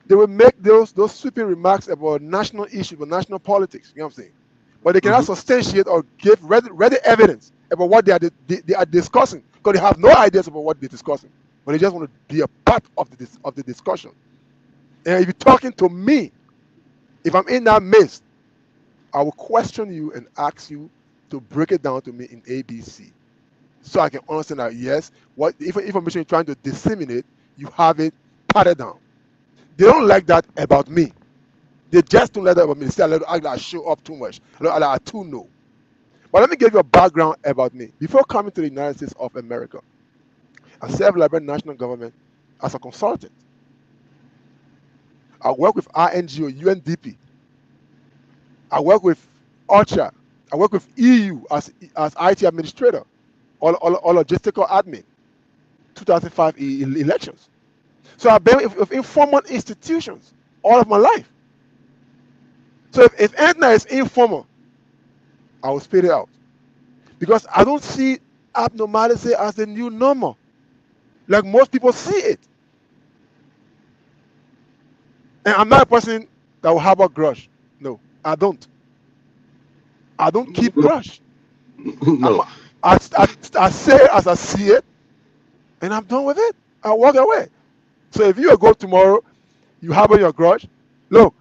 S3: they will make those sweeping remarks about national issues, about national politics. You know what I'm saying? But they cannot
S4: Hmm.
S3: substantiate or give ready evidence about what they are discussing because they have no ideas about what they're discussing. But they just want to be a part of the discussion. And if you're talking to me, if I'm in that midst, I will question you and ask you to break it down to me in ABC, so I can understand that yes, what if information you're trying to disseminate, you have it patted down. They don't like that about me. They just don't like that about me. They say I show up too much. I too know. But let me give you a background about me. Before coming to the United States of America, I served Liberian national government as a consultant. I work with INGO, UNDP. I work with OCHA. I work with EU as IT administrator or logistical admin. 2005 elections. So I've been with informal institutions all of my life. So if Aetna is informal, I will spit it out because I don't see abnormality as the new normal, like most people see it. And I'm not a person that will have a grudge. No, I don't. I don't keep grudge. I'm,
S4: No.
S3: I say it as I see it, and I'm done with it. I walk away. So if you go tomorrow, you have your grudge. Look,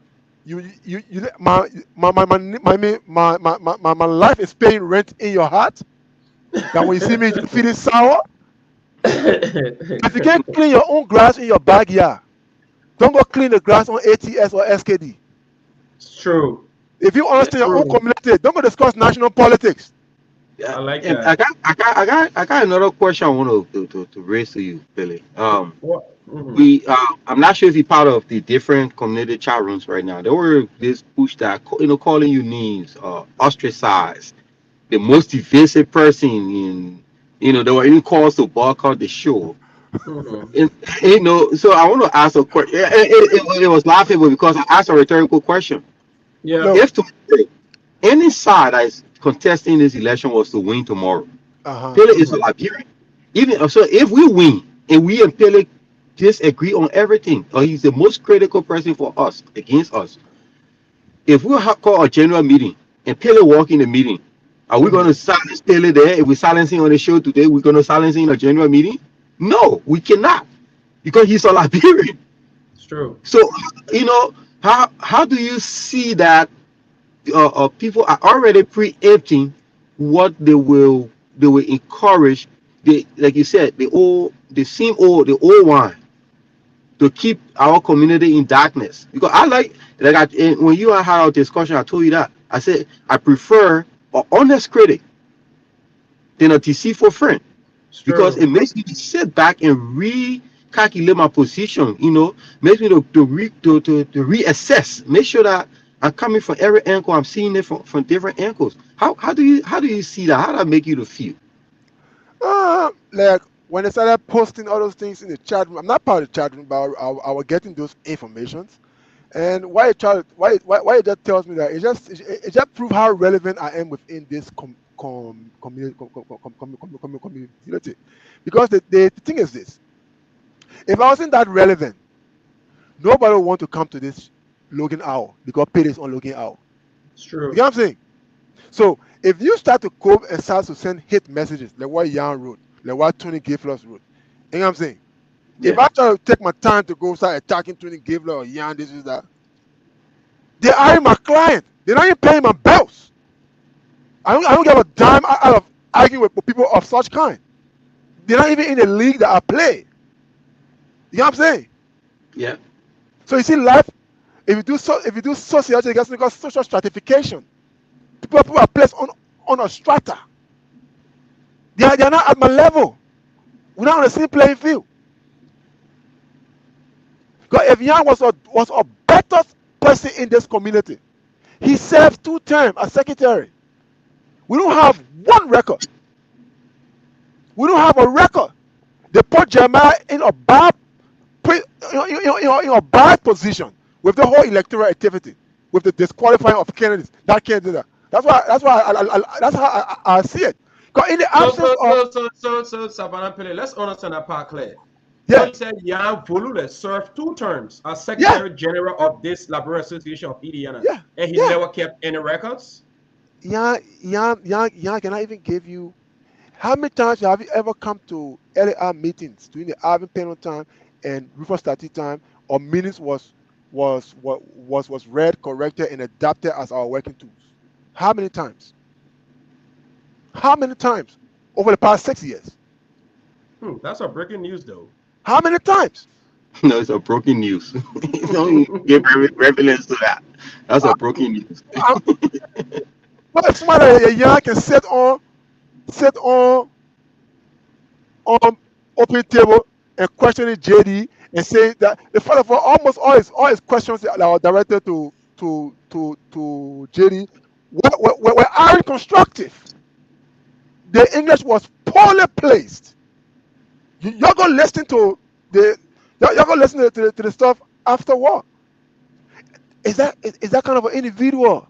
S3: my life is paying rent in your heart. That when you see me feeling sour, if you can't clean your own grass in your backyard, don't go clean the grass on ATS or SKD.
S1: It's true.
S3: If you
S1: It's
S3: understand your own
S1: true.
S3: community, don't go discuss national politics.
S4: Yeah,
S1: I like
S4: and I
S1: that.
S4: got I got I got I got another question I want to raise to you, Billy.
S1: What? Mhm.
S4: We I'm not sure if you're part of the different community chat rooms right now. There were this push that calling you names, ostracized, the most divisive person in, there were even calls to boycott the show.
S1: Mhm.
S4: And, so I want to ask a question. It was laughable because I asked a rhetorical question.
S1: Yeah.
S3: Look,
S4: If tomorrow any side that is contesting this election was to win tomorrow,
S3: uh-huh.
S4: Pele is a
S1: Mhm.
S4: Liberian. Even so, if we win and we and Pele disagree on everything, or he's the most critical person for us against us, if we call a general meeting and Pele walk in the meeting, are we going
S3: Hmm.
S4: to silence Pele there? If we silence him on the show today, we're going to silence him in a general meeting? No, we cannot because he's a Liberian.
S1: It's true.
S4: So, you know, how do you see that people are already preempting what they will encourage they, like you said, the old wine to keep our community in darkness. Because I like when you and I had our discussion, I told you that I said I prefer an honest critic than a deceitful friend,
S1: It's
S4: because
S1: true.
S4: it makes me sit back and recalculate my position. Makes me to reassess, make sure that I'm coming from every angle. I'm seeing it from different angles. How do you see that? How does that make you to feel?
S3: Like when they started posting all those things in the chat room, I'm not part of the chat room, but I was getting those informations. And why it just tells me that it just proves how relevant I am within this community. Because the thing is this: if I wasn't that relevant, nobody would want to come to this Logan hour because paid is on Logan hour.
S1: It's
S3: You
S1: true.
S3: get what I'm saying? So if you start to cope and start to send hate messages like what Jan wrote, like what Tony Gayfloss wrote, you know what I'm saying? If
S1: Yeah.
S3: I try to take my time to go start attacking Tony Gayfloss or Jan, this is that, they are my client. They're not even paying my bills. I don't give a dime out of arguing with people of such kind. They're not even in the league that I play. You know what I'm saying?
S4: Yeah.
S3: So you see, life, if you do sociology, it's because social stratification. People are placed on a strata. They are not at my level. We're not on the same playing field. Because if Yan was a better person in this community, he served 2 terms as secretary. We don't have one record. We don't have a record. They put Jeremiah in a in a bad position with the whole electoral activity, with the disqualifying of candidates. That can't do that. That's how I see it. Because in the
S1: So,
S3: absence
S1: so,
S3: of,
S1: so, so, so, so, Savannah Pele, let's understand that part clear. So
S3: yeah,
S1: you said Jan Volule served 2 terms as
S3: yeah,
S1: Secretary General of this Labor Association of Indiana,
S3: yeah,
S1: and he
S3: yeah.
S1: never kept any records.
S3: Can I even give you how many times have you ever come to LAR meetings during the Alvin panel time and Rufus Stati time, or minutes was read, corrected, and adapted as our working tools? How many times? How many times over the past 6 years?
S1: That's a breaking news, though.
S3: How many times?
S4: No, it's a broken news. Don't give reference to that. That's
S3: I,
S4: a broken news.
S3: I, but if somebody like a young can sit on open table and questioning JD and saying that the first of all, almost all his questions that were directed to JD were unconstructive. The English was poorly placed. You're gonna listen to the you're gonna listen to the stuff afterward. Is that kind of an individual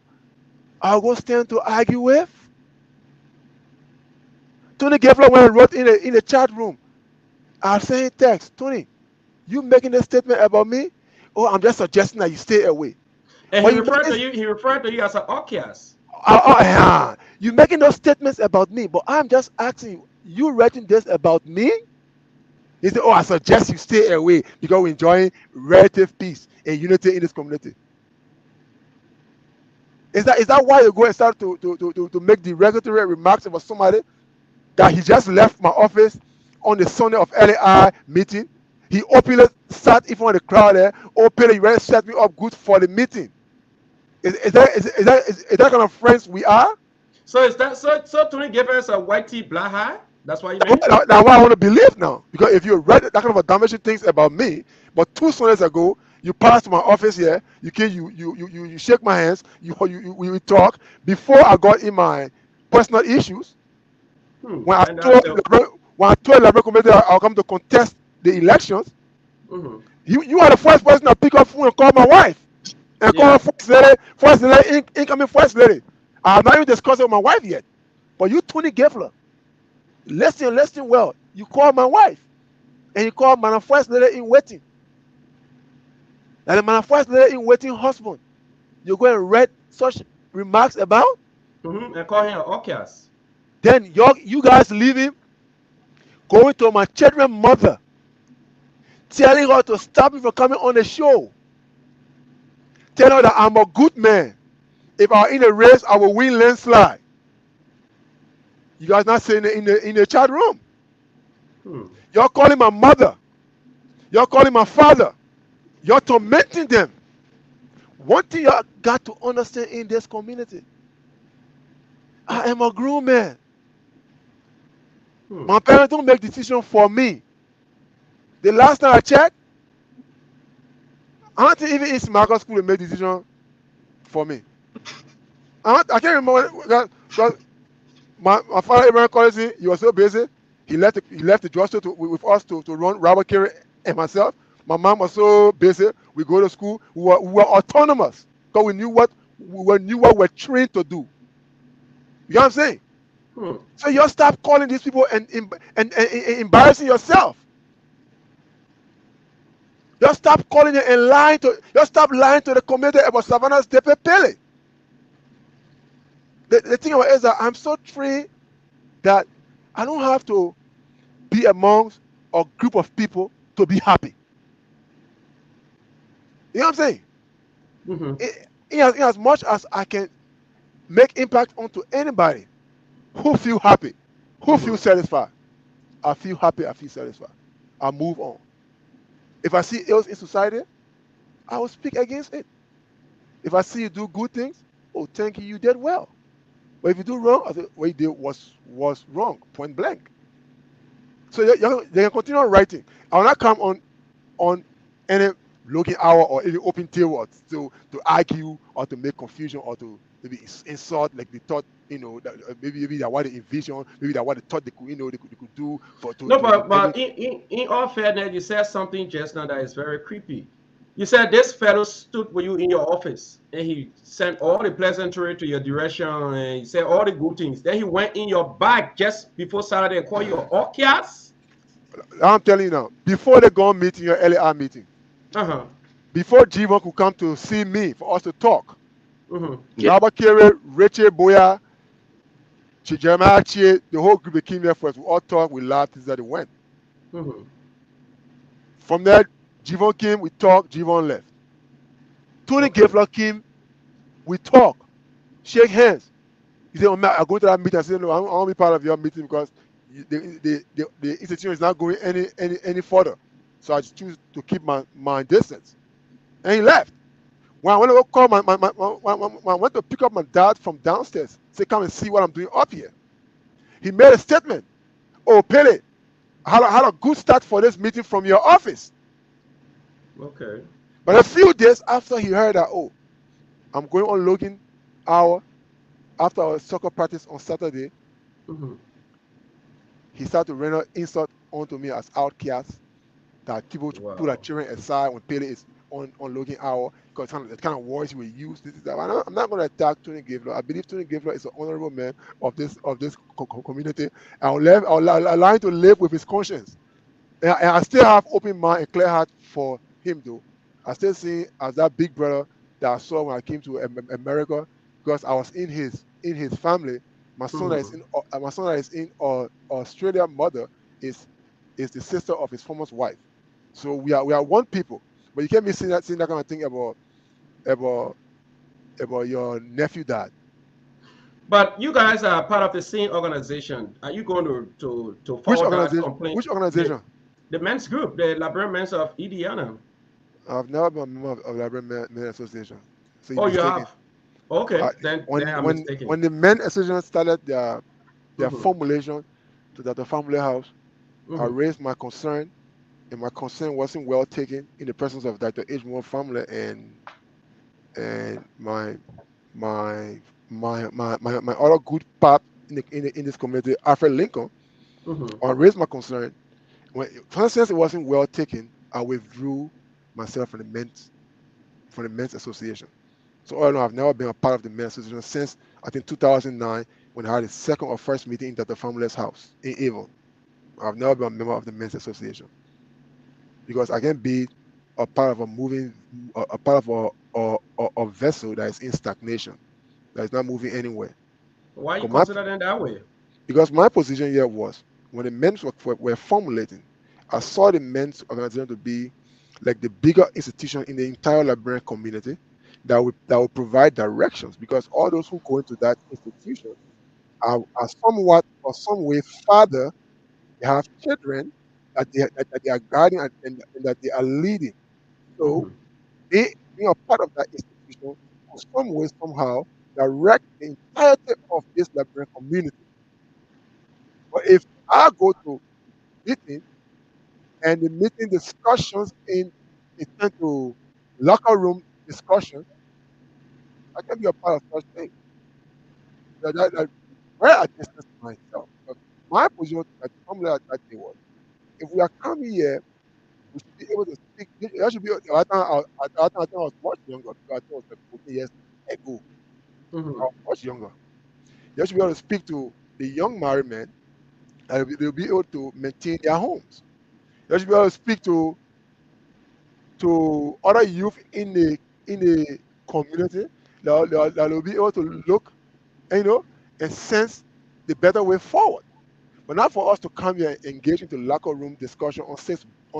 S3: I'll go stand to argue with? Tony Geffler when I wrote in the chat room, I was saying text, Tony, you making a statement about me? Oh, I'm just suggesting that you stay away.
S1: And he
S3: But you
S1: referred to
S3: making
S1: you. He referred to you as an outcast.
S3: yeah, you making those statements about me, but I'm just asking you, you writing this about me? He said, oh, I suggest you stay away because we're enjoying relative peace and unity in this community. Is that why you go and start to make derogatory remarks about somebody that he just left my office on the Sunday of LAI meeting? He openly sat in front of the crowd there. Openly, you ready to set me up good for the meeting. Is that kind of friends we are?
S1: So is that so? Tony gave us a white tea black hat. That's what you
S3: That's
S1: mean?
S3: what, that's what I want to believe now. Because if you read that kind of a damaging things about me, but 2 Sundays ago, you passed my office here, you came, you shake my hands, we talk before I got in my personal issues. When I
S1: And
S3: told
S1: that's the.
S3: Labrador committee I'll come to contest the elections,
S1: Mhm.
S3: you are the first person to pick up phone and call my wife and call her
S1: Yeah.
S3: first lady, incoming first lady. I have not even discussed it with my wife yet. But you, Tony Geffler, listen well. You call my wife and you call my first lady in waiting. And my first lady in waiting husband. You go and read such remarks about.
S1: And call him an outcast.
S3: Then you guys leaving, going to my children's mother, telling her to stop me from coming on the show. Tell her that I'm a good man. If I'm in a race, I will win landslide. You guys not saying it in the chat room.
S1: Hmm.
S3: You're calling my mother. You're calling my father. You're tormenting them. One thing you got to understand in this community, I am a grown man.
S1: Hmm.
S3: My parents don't make decisions for me. The last time I checked, I don't think even East Marcus School made decision for me. I can't remember because my father Abraham Collins, he was so busy. He left the drugstore with us to run Robert Carey and myself. My mom was so busy. We go to school. We were autonomous because we knew what we're trained to do. You know what I'm saying?
S1: Hmm.
S3: So you stop calling these people and embarrassing yourself. Just stop calling it and lying to. Just stop lying to the community about Sylvanus Paelay. The thing about it is that I'm so trained that I don't have to be amongst a group of people to be happy. You know what I'm saying?
S1: Mm-hmm.
S3: In as much as I can make impact onto anybody who feel happy, who feel
S1: Mm-hmm.
S3: satisfied, I feel happy, I feel satisfied. I move on. If I see ills in society, I will speak against it. If I see you do good things, oh, thank you, you did well. But if you do wrong, I say what you did was wrong, point blank. So they can continue writing. I will not come on any looking hour or any open table to argue or to make confusion or to maybe insult like they thought maybe that what they envision, maybe that what they thought they could they could do for
S1: No,
S3: to
S1: but
S3: maybe.
S1: in all fairness, you said something just now that is very creepy. You said this fellow stood with you in your office and he sent all the pleasantry to your direction and he said all the good things. Then he went in your bag just before Saturday and called you an orchias.
S3: I'm telling you now, before they go meeting your LAR meeting,
S1: Uh-huh.
S3: before Jivon could come to see me for us to talk,
S1: Mm-hmm.
S4: Yeah.
S3: Robert Carey, Richard Boya, Jeremiah Chie, the whole group they came here first. We all talked, we laughed, things that they went.
S1: Mm-hmm.
S3: From there, Jivon came, we talked, Jivon left. Tony
S1: Okay.
S3: Gavler came, we talk, shake hands. He said, oh, man, I go to that meeting. I said, no, I don't want to be part of your meeting because the institution is not going any further. So I choose to keep my distance. And he left. When I went to go call when I went to pick up my dad from downstairs, say, come and see what I'm doing up here. He made a statement. Oh, Pele, I had a good start for this meeting from your office.
S1: Okay.
S3: But a few days after he heard that, oh, I'm going on Logan hour after our soccer practice on Saturday,
S1: Mm-hmm.
S3: he started to render insult onto me as outcast. That people to put our
S1: Wow.
S3: children aside when Pele is on Logan hour because the kind of words he will use. This is that. I'm not going to attack Tony Gavler. I believe Tony Gavler is an honorable man of this community. I'll allow him to live with his conscience. And I still have open mind and clear heart for him though. I still see as that big brother that I saw when I came to America because I was in his family. My son that is
S1: Mm-hmm.
S3: in Australia mother is is the sister of his former wife. So we are one people. But you can't be saying that kind of thing about about your nephew dad.
S1: But you guys are part of the same organization. Are you going to
S3: Which
S1: forward that
S3: organization?
S1: complaint?
S3: Which organization?
S1: The men's group, the Liberian Men's of Indiana.
S3: I've never been a member of Library Men Association. So you're
S1: Oh, you
S3: mistaken.
S1: have? Okay,
S3: uh,
S1: then
S3: when
S1: I'm
S3: when
S1: mistaken.
S3: when the men association started their
S1: Mm-hmm.
S3: formulation to that the family house, I
S1: Mm-hmm.
S3: raised my concern, and my concern wasn't well taken in the presence of Dr. H. Moore family and my other good pap in this community, Alfred Lincoln.
S1: Mm-hmm.
S3: I raised my concern. Since it wasn't well taken, I withdrew myself from the men's association. So all in all, I've never been a part of the men's association since I think 2009 when I had the second or first meeting at the family's house in Avon. I've never been a member of the men's association because I can be a part of a moving, a part of a vessel that is in stagnation, that is not moving anywhere.
S1: Why you
S3: Because my,
S1: consider them that way?
S3: because my position here was when the men were formulating, I saw the men's organization to be like the bigger institution in the entire Liberian community that will provide directions because all those who go into that institution are somewhat or some way father, they have children, that they are guiding and that they are leading. So
S1: Mhm.
S3: they being a part of that institution will some way, somehow direct the entirety of this Liberian community. But if I go to meeting and the meeting discussions in turn to locker room discussion, I can be a part of such things. That where I distance myself. But my position at somewhere that day was, if we are coming here, we should be able to speak. There should be. I think I was much younger. Because I think it was like 14 years ago. I
S1: Mhm.
S3: was much younger. They should be able to speak to the young married men, and they'll be able to maintain their homes. They should be able to speak to other youth in the community that will be able to look, and sense the better way forward. But not for us to come here and engage into locker room discussion on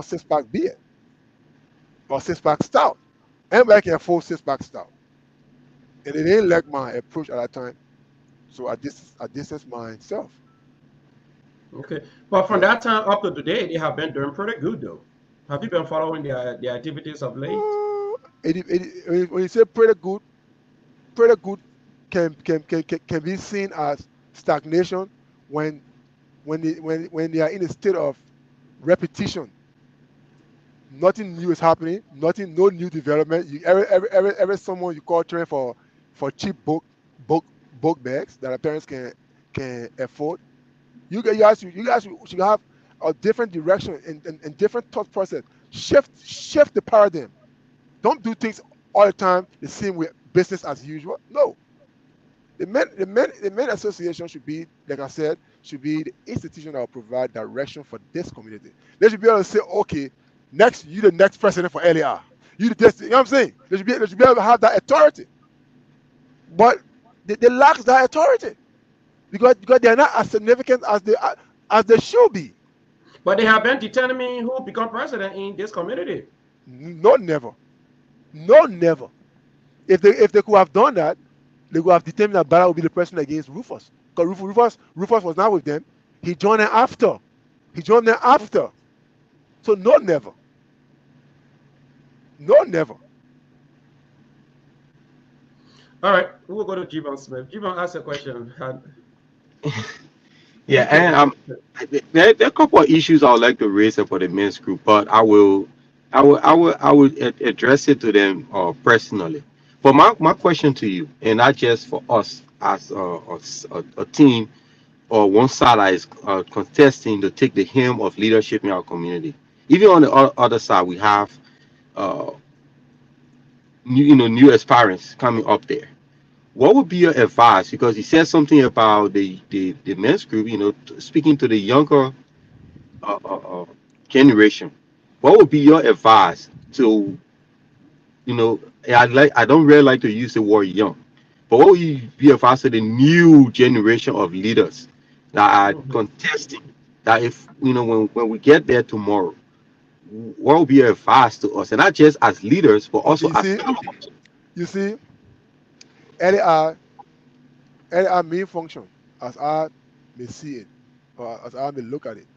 S3: six pack beer or six pack stout. Anybody can afford six pack stout, and it ain't like my approach at that time. So I distance myself.
S1: Okay. But from
S3: Yeah.
S1: that time up to today, they have been doing pretty good though. Have you been following their activities of late?
S3: When you say pretty good can be seen as stagnation when when they are in a state of repetition. Nothing new is happening. No new development. Every someone you call train for cheap book bags that our parents can afford. You guys should have a different direction and different thought process. Shift the paradigm. Don't do things all the time the same way, business as usual. No, the men association should be, like I said, should be the institution that will provide direction for this community. They should be able to say, okay, next you the next president for LAR. You the this, you know what I'm saying? They should be able to have that authority. But they lack that authority because they're not as significant as they should be.
S1: But they have been determining who become president in this community.
S3: No, never. No, never. If they could have done that, they could have determined that Bala would be the person against Rufus. Because Rufus was not with them. He joined them after. He joined them after. So no, never. No, never.
S1: All right, we'll go to Jibon Smith. Jibon, ask a question.
S4: Yeah, and there are a couple of issues I would like to raise for the men's group, but I will address it to them personally. But my question to you, and not just for us as a team or one side that is contesting to take the helm of leadership in our community. Even on the other side, we have uh, new aspirants coming up there. What would be your advice? Because you said something about the men's group, speaking to the younger uh, uh, uh, generation. What would be your advice to, I don't really like to use the word young, but what would you be advice to the new generation of leaders that are
S1: Mhm.
S4: contesting? That if when we get there tomorrow, what would be your advice to us, and not just as leaders, but also
S3: You
S4: as
S3: see, you see, LAR main function, as I may see it, or as I may look at it,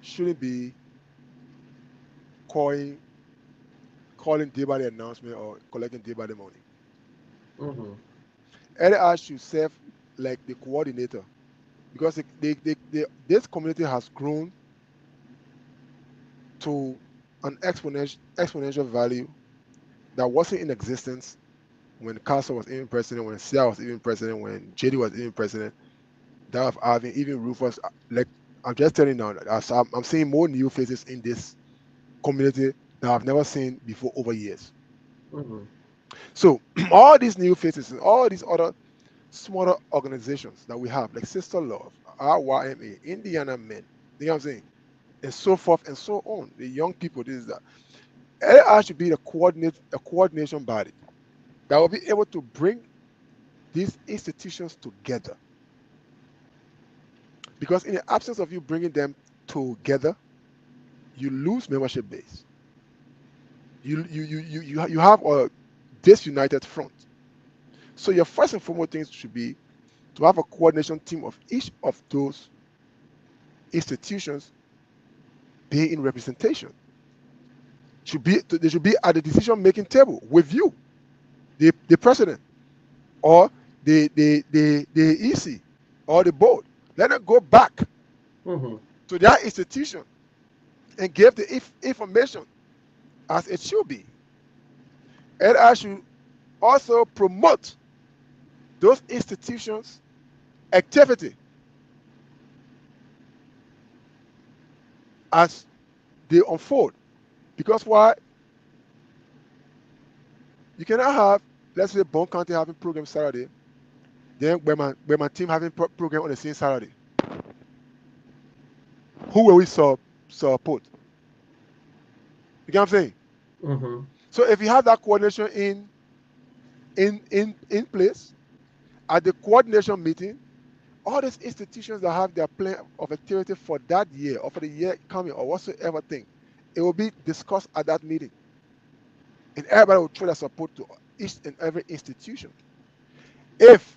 S3: shouldn't be calling calling day by day announcement or collecting day by day money.
S1: Mhm.
S3: LAR should serve like the coordinator because this community has grown to an exponential value that wasn't in existence when Castle was even president, when Sia was even president, when JD was even president. That of having even Rufus, like I'm just telling you now, as I'm seeing more new faces in this community that I've never seen before over years.
S1: Mhm.
S3: So all these new faces and all these other smaller organizations that we have, like Sister Love, RYMA, Indiana Men, you know what I'm saying? And so forth and so on. The young people, this is that. LR should be a coordination body that will be able to bring these institutions together. Because in the absence of you bringing them together, you lose membership base. You have a disunited front. So your first and foremost things should be to have a coordination team of each of those institutions be in representation. They should be at the decision-making table with you, the president, or the EC, or the board. Let them go back
S1: Mm-hmm.
S3: to their institution and give the information as it should be. And I should also promote those institutions' activity as they unfold. Because why? You cannot have, let's say, Bond County having program Saturday, then when my team having program on the same Saturday. Who will we support? You get what I'm saying?
S1: Mm-hmm.
S3: So if you have that coordination in place at the coordination meeting, all these institutions that have their plan of activity for that year or for the year coming or whatsoever thing, it will be discussed at that meeting. And everybody will try to support to each and every institution. If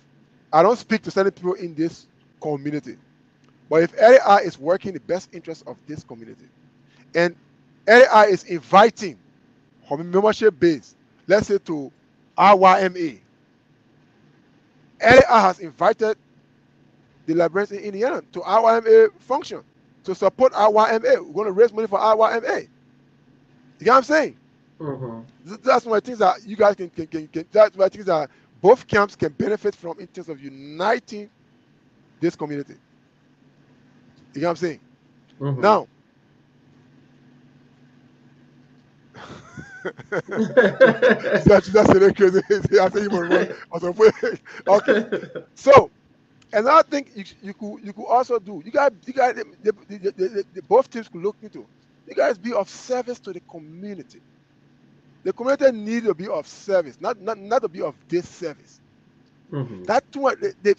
S3: I don't speak to certain people in this community, but if LAI is working in the best interest of this community, and LAI is inviting from membership base, let's say to RYMA, LAI has invited the librarians in Indiana to RYMA function to support RYMA. We're going to raise money for RYMA. You get what I'm saying?
S1: Mm-hmm.
S3: That's one of the things that you guys can that's one of the things that both camps can benefit from in terms of uniting this community. You get what I'm saying?
S1: Mm-hmm.
S3: Now, that's really crazy. I think you okay. So another thing you could also do. You guys both teams could look into. You guys be of service to the community. The community need to be of service, not to be of disservice.
S1: Mm-hmm.
S3: That's what the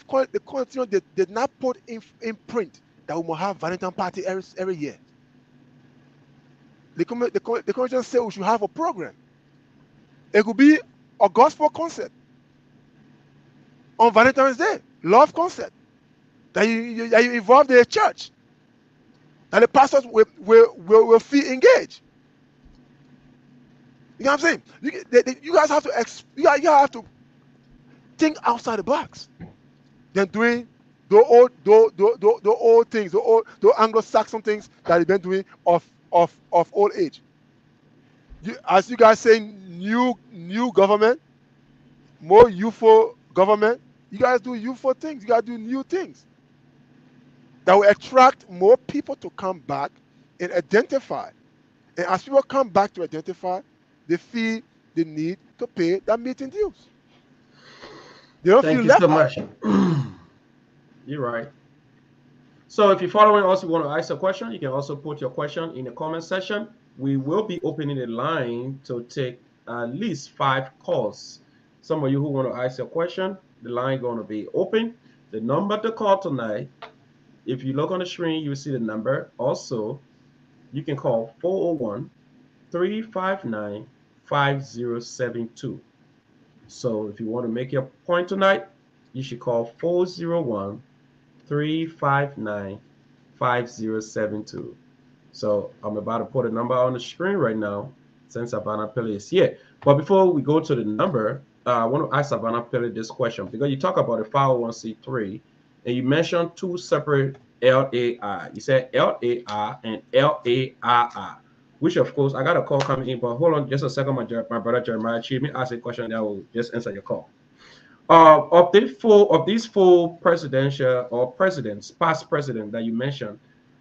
S3: constitution they did not put in print that we must have Valentine party every year. The constitution say we should have a program. It could be a gospel concert on Valentine's Day, love concert that you involve the church, that the pastors will feel engaged. You know what I'm saying? You guys have to you have to think outside the box than doing the old things, the Anglo-Saxon things that they've been doing of old age. As you guys saying, new government, more youthful government. You guys do youthful things. You guys do new things that will attract more people to come back and identify. And as people come back to identify, they feel the need to pay that meeting dues. They don't
S1: Thank
S3: feel
S1: you so
S3: left out.
S1: much. You're right. So if you're following us, you want to ask a question, you can also put your question in the comment section. We will be opening the line to take at least 5 calls. Some of you who want to ask your question, the line going to be open. The number to call tonight, if you look on the screen, you will see the number. Also, you can call 401-359-5072. So if you want to make your point tonight, you should call 401-359-5072. So I'm about to put a number on the screen right now since Sylvanus Paelay is here. But before we go to the number, I want to ask Sylvanus Paelay this question because you talk about the 501c3 and you mentioned 2 separate LAI. You said LAI and LAII, which of course I got a call coming in, but hold on just a second, my brother Jeremiah. Let me ask a question that will just answer your call. Of these four presidential or presidents, past president that you mentioned,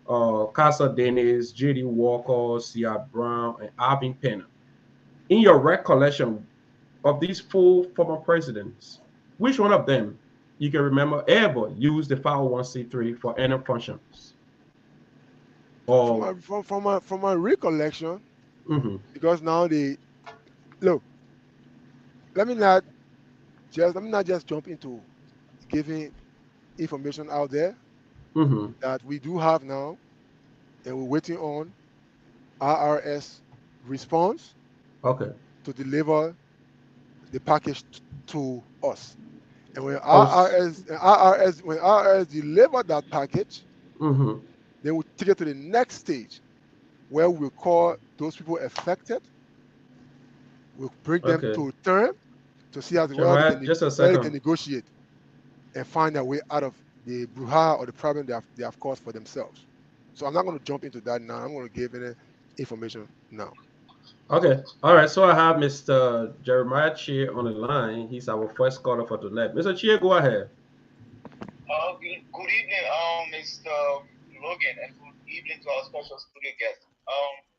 S1: Casa Dennis, J.D. Walker, C.R. Brown, and Alvin Penner. In your recollection of these four former presidents, which one of them you can remember ever used the 501c3 for any functions? Or
S3: From my recollection,
S1: mm-hmm.
S3: because now they look. Let me not just jump into giving information out there
S1: Mm-hmm.
S3: that we do have now, and we're waiting on IRS response
S1: Okay.
S3: to deliver the package to us. And when
S1: Oh,
S3: IRS deliver that package,
S1: mm-hmm.
S3: then we take it to the next stage. where we'll call those people affected, we'll bring them
S1: Okay.
S3: to term to see as well
S1: Jeremiah, just a
S3: whether they can
S1: second.
S3: negotiate and find their way out of the brouhaha or the problem they have caused for themselves. So I'm not going to jump into that now. I'm going to give any information now.
S1: Okay. All right. So I have Mr. Jeremiah Chia on the line. He's our first caller for tonight. Mr. Chia, go ahead.
S5: Good evening, Mr. Logan, and good evening to our special studio guest,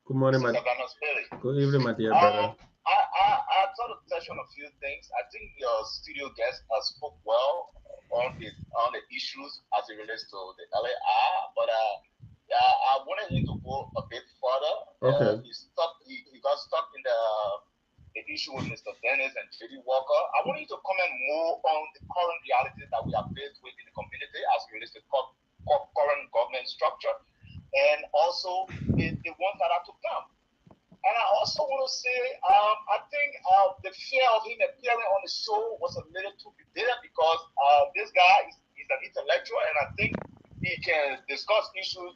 S1: Good morning,
S5: Mr.
S1: my
S5: Sylvanus Paelay.
S1: good evening, my dear brother.
S5: I sort of touch on a few things. I think your studio guest spoke well on the issues as it relates to the LAR, but yeah, I wanted him to go a bit further.
S1: Okay.
S5: He got stuck in the issue with Mr. Dennis and JD Walker. I want you to comment more on the current realities that we are faced with in the community as it relates to current government structure, and also the ones that are to come. And I also want to say, I think the fear of him appearing on the show was a little too big because this guy is an intellectual, and I think he can discuss issues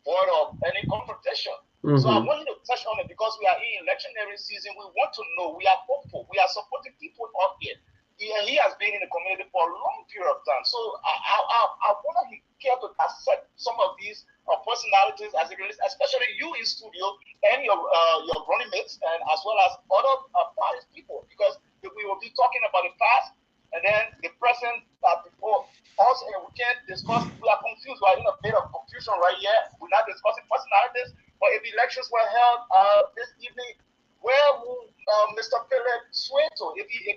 S5: void of any confrontation. So I want you to touch on it because we are in electionary season. We want to know. We are hopeful. We are supporting people up here. He has been in the community for a long period of time. So I want to care to accept some of these personalities as it relates, especially you in studio and your running mates, and as well as other parties people, because we will be talking about the past and then the present before us, and we can't discuss. We are confused. We are in a bit of confusion right here. We're not discussing personalities, but if elections were held this evening, where will Mr. Philip sway to? If he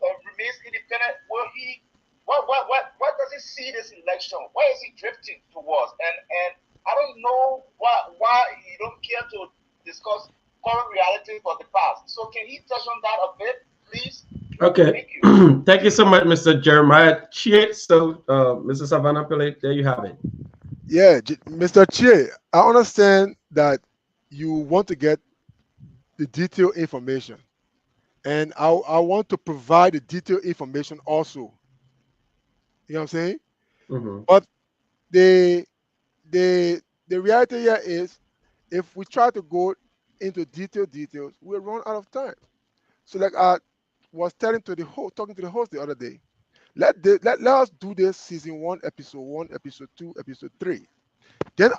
S5: remains independent, will he? What does he see this election? Where is he drifting towards? And I don't know why you don't care to discuss current reality for the past. So can he touch on that a bit, please?
S1: Okay.
S5: Thank you.
S1: Thank you so much, Mr. Jeremiah Chia. So, Mr. Savannah Pillay, there you have it.
S3: Yeah, Mr. Che, I understand that you want to get the detailed information, and I want to provide the detailed information also. You know what I'm saying?
S1: Mm-hmm.
S3: But the the reality here is, if we try to go into details, we'll run out of time. So, like I was telling to the host, talking to the host the other day, let us do this season one, episode two, episode three. Then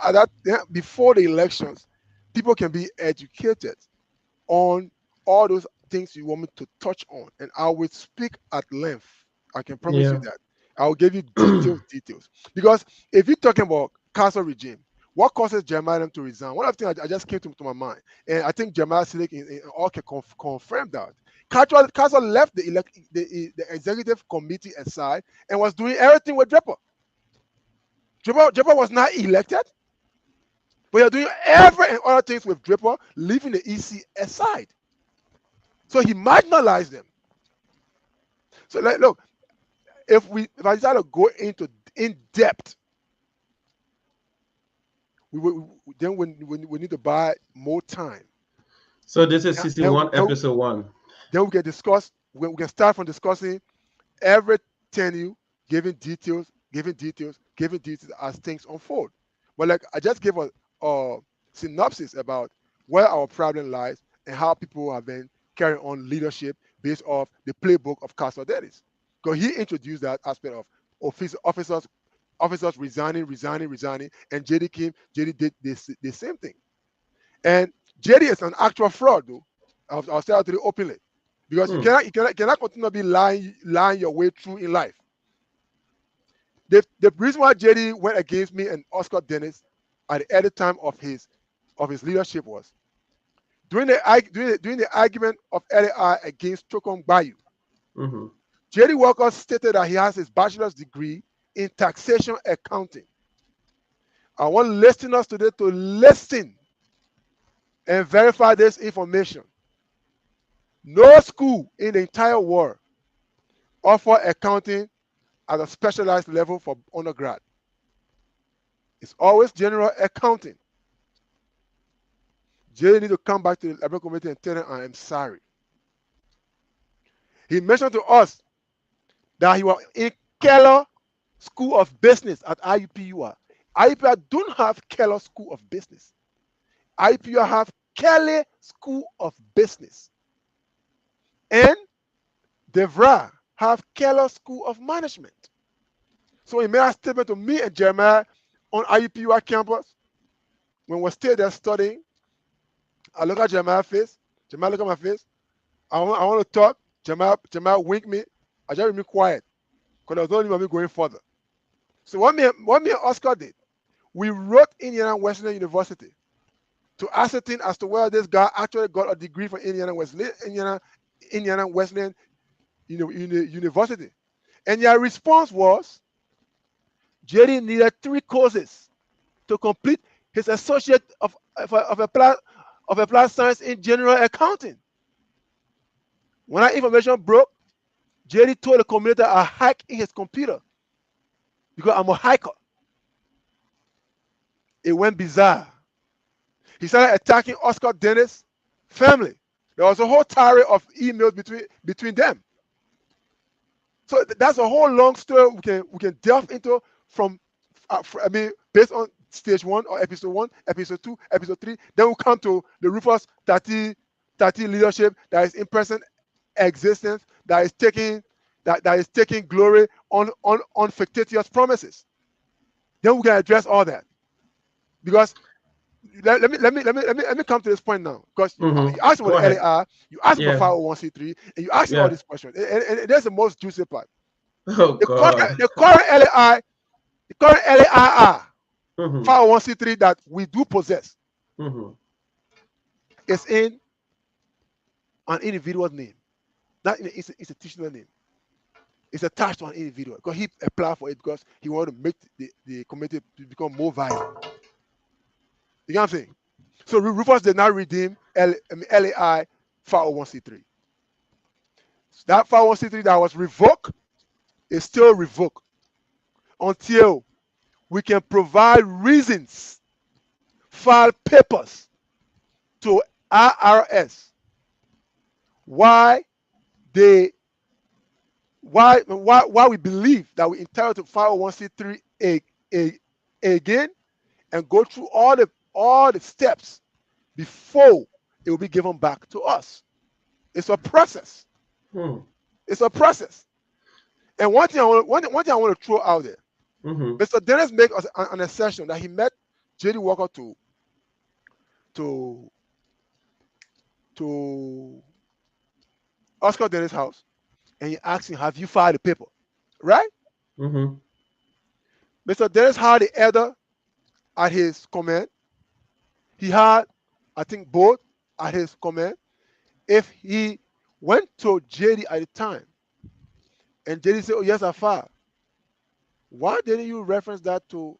S3: before the elections, people can be educated on all those things you want me to touch on, and I will speak at length. I can promise you
S1: Yeah.
S3: that. I will give you details. Because if you're talking about castle regime, what causes Jeremiah to resign? One of the things I just came to my mind, and I think Jeremiah Silik in all can confirm that. Castle left the executive committee aside and was doing everything with Draper. Draper was not elected, but you're doing every and other things with Draper, leaving the EC aside. So he marginalized them. So look, if I decide to go into in depth, then we need to buy more time.
S1: So this is season
S3: Then,
S1: one,
S3: then,
S1: episode one.
S3: then we can discuss. We can start from discussing every tenure, giving details as things unfold. But like I just gave a synopsis about where our problem lies and how people have been carrying on leadership based off the playbook of Castle Dennis. Because he introduced that aspect of officers resigning, and JD did the same thing. And JD is an actual fraud, though. I'll say that to you openly, because you cannot continue to be lying your way through in life. The reason why JD went against me and Oscar Dennis at the early time of his leadership was during the argument of LAI against Chokong Bayou.
S1: Mm-hmm.
S3: JD Walker stated that he has his bachelor's degree in taxation accounting. I want listeners today to listen and verify this information. No school in the entire world offer accounting at a specialized level for undergrad. It's always general accounting. JD need to come back to the library committee and tell them I am sorry. He mentioned to us that he was in Keller School of Business at IUPUI. IUPUI don't have Keller School of Business. IUPUI have Kelly School of Business, and DeVry have Keller School of Management. So he made a statement to me and Jeremiah on IUPUI campus. When we stayed there studying, I look at Jeremiah's face. Jeremiah look at my face. I want to talk. Jeremiah wink me. I just remain quiet because there was no need of me going further. So what me and Oscar did, we wrote Indiana Wesleyan University to ascertain as to whether this guy actually got a degree from Indiana Wesleyan University. And your response was, Jerry needed 3 courses to complete his associate of applied science in general accounting. When that information broke, Jerry told the community I hack in his computer because I'm a hacker. It went bizarre. He started attacking Oscar Dennis' family. There was a whole tirade of emails between them. So that's a whole long story we can delve into from based on stage 1 or episode 1, episode 2, episode 3. Then we'll come to the Rufus 30 leadership that is in present existence, that is taking glory on fictitious promises. Then we can address all that. Because let me come to this point now. Because you asked about the LAR, you asked about 501c3, and you asked all these questions. And that's the most juicy part.
S1: Oh, God.
S3: The current LAR, 501c3 that we do possess is in an individual's name, not in an institutional name. It's attached to an individual because he applied for it because he wanted to make the community become more violent. You know what I'm saying? So Rufus did not redeem LAI 501c3. That 501c3 that was revoked is still revoked until we can provide reasons, file papers to IRS why we believe that we're entitled to 501c3 again, and go through all the steps before it will be given back to us. It's a process. It's a process. And one thing I want to throw out there, Mr. Dennis made an assertion that he met J.D. Walker to Oscar Dennis' house, and he asked him, "Have you filed the paper?" Right? Mr. Dennis had the elder at his command. He had, I think, both at his command. If he went to JD at the time, and JD said, "Oh yes, I filed," why didn't you reference that to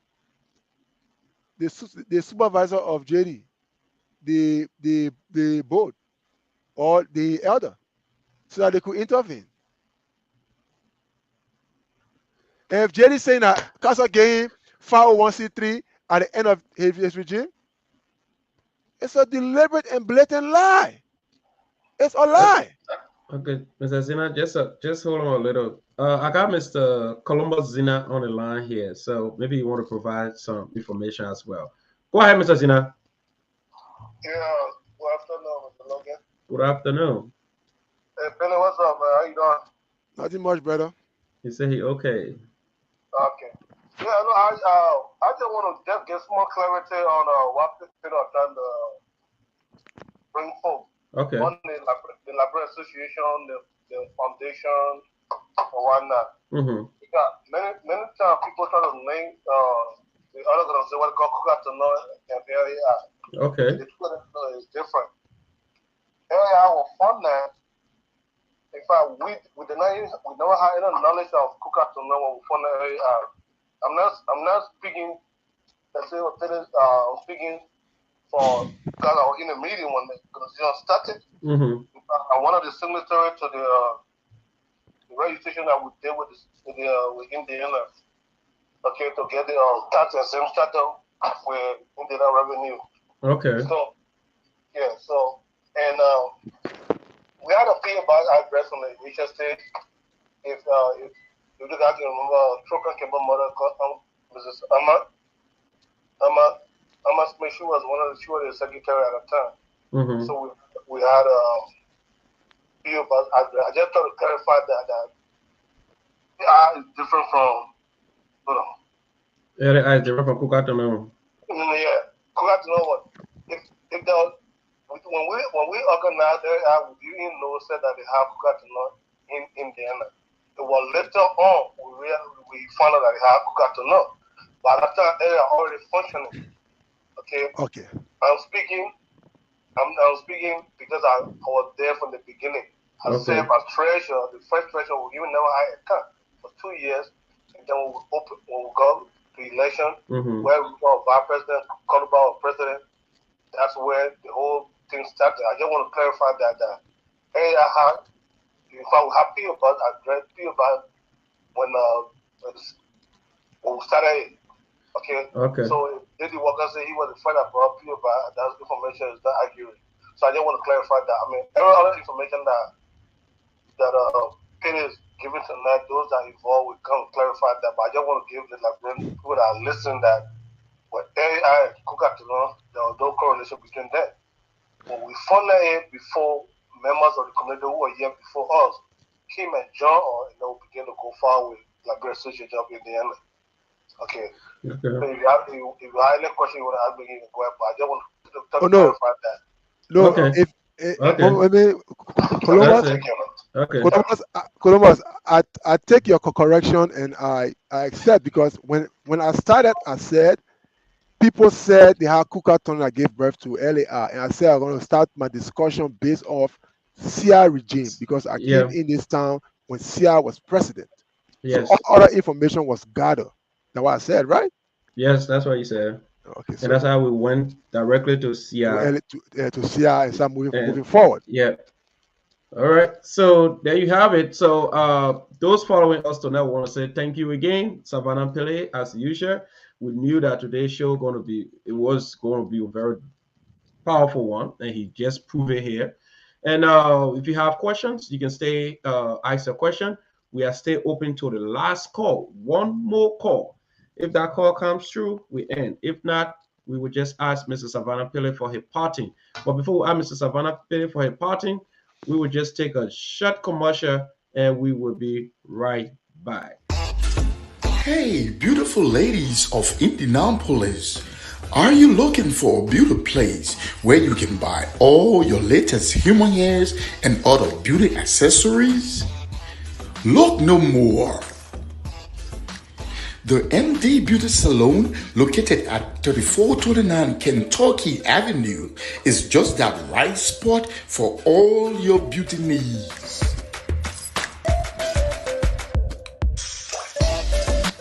S3: the supervisor of JD, the board, or the elder, so that they could intervene? And if JD saying that Casa gave him 501c3 at the end of his regime, it's a deliberate and blatant lie. It's a lie.
S1: Okay, Mr. Zina, just hold on a little. I got Mr. Columbus Zina on the line here, so maybe you want to provide some information as well. Go ahead, Mr. Zina.
S5: Yeah, good afternoon, Mr. Logan.
S1: Good afternoon.
S5: Hey, Billy, what's up, man? How you doing?
S3: Nothing much, brother.
S1: He said he okay.
S5: Okay. Yeah, no, I just want to just get some more clarity on what people are trying to bring forth.
S1: Okay.
S5: On the Library Association, the foundation, or whatnot. Because many times people try to link the other organization, what they call Kukatano and LAI.
S1: Okay.
S5: The two is different. LAI will fund that. In fact, we never had any knowledge of Kukatano when we fund the LAI. I'm not speaking. I'm speaking for because I was in the meeting when the organization started. I'm one of the signatories to the registration that we did with Indiana. Okay, to get the tax exempt status with Indiana revenue. Okay. So yeah, and we had a pay about address on the HSA. If you guys can remember, Trokan Kimber mother, Mrs. Amma, She was she was the secretary at the time.
S1: Mm-hmm.
S5: So we had few, but I just thought to clarify that is different from you know.
S1: Yeah, I different from Kuka to know.
S5: Yeah, correct. You know what? If there was, when we organized we didn't know said that they have Kukatuna in Indiana. It was later on we found out that they have Kukatuna. But at that area already functioning. Okay,
S3: Okay.
S5: I'm speaking. I'm speaking because I was there from the beginning. I
S1: Okay.
S5: served as treasurer. The first treasurer we even never had a account for 2 years, and then when we go to election, where we got vice president, Colorado president. That's where the whole thing started. I just want to clarify that area had, in fact, we have people about when we started. Okay.
S1: Okay.
S5: So Lady Walker said he was the friend that brought people about that information is not accurate. So I just want to clarify that. I mean, every other information that Peter is giving tonight, those that involved, we can clarify that. But I just want to give the people that are listening that when AI and Kukatino, there was no correlation between them. When we found it before members of the community who were here before us came and joined us, and then we began to go forward with Liberia Social Job in the end. Okay.
S1: Okay.
S5: So if you have any question you want to ask me, you can go ahead, but I just want to
S3: no,
S5: clarify that.
S3: no.
S1: Okay.
S3: If
S1: Okay.
S3: Columbus,
S1: That's it. Okay.
S3: Columbus, I take your correction and I accept, because when I started, I said people said they had Kukaton that gave birth to LAR, and I said I'm going to start my discussion based off Sia regime, because I
S1: Yeah.
S3: came in this town when Sia was president. So
S1: Yes.
S3: all other information was gathered. That's what I said, right?
S1: Yes, that's what you said.
S3: Okay,
S1: And that's
S3: so
S1: how we went directly to CI.
S3: to Sia and start
S1: And
S3: moving forward.
S1: yeah. All right. So there you have it. So those following us tonight want to say thank you again, Sylvanus Paelay, as usual. We knew that today's show was going to be a very powerful one, and he just proved it here. And if you have questions, you can stay ask a question. We are still open to the last call. One more call. If that call comes through, we end. If not, we will just ask Mr. Sylvanus Paelay for his parting. But before we ask Mr. Sylvanus Paelay for his parting, we will just take a short commercial and we will be right back.
S2: Hey, beautiful ladies of Indianapolis. Are you looking for a beauty place where you can buy all your latest human hairs and other beauty accessories? Look no more. The MD Beauty Salon, located at 3429 Kentucky Avenue, is just that right spot for all your beauty needs.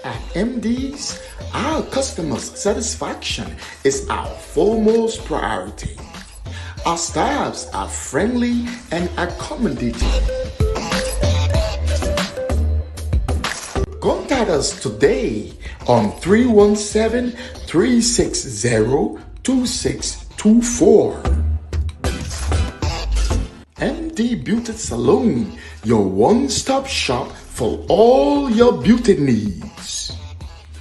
S2: At MD's, our customers' satisfaction is our foremost priority. Our staffs are friendly and accommodating. Contact us today on 317-360-2624. MD Beauty Salon, your one-stop shop for all your beauty needs.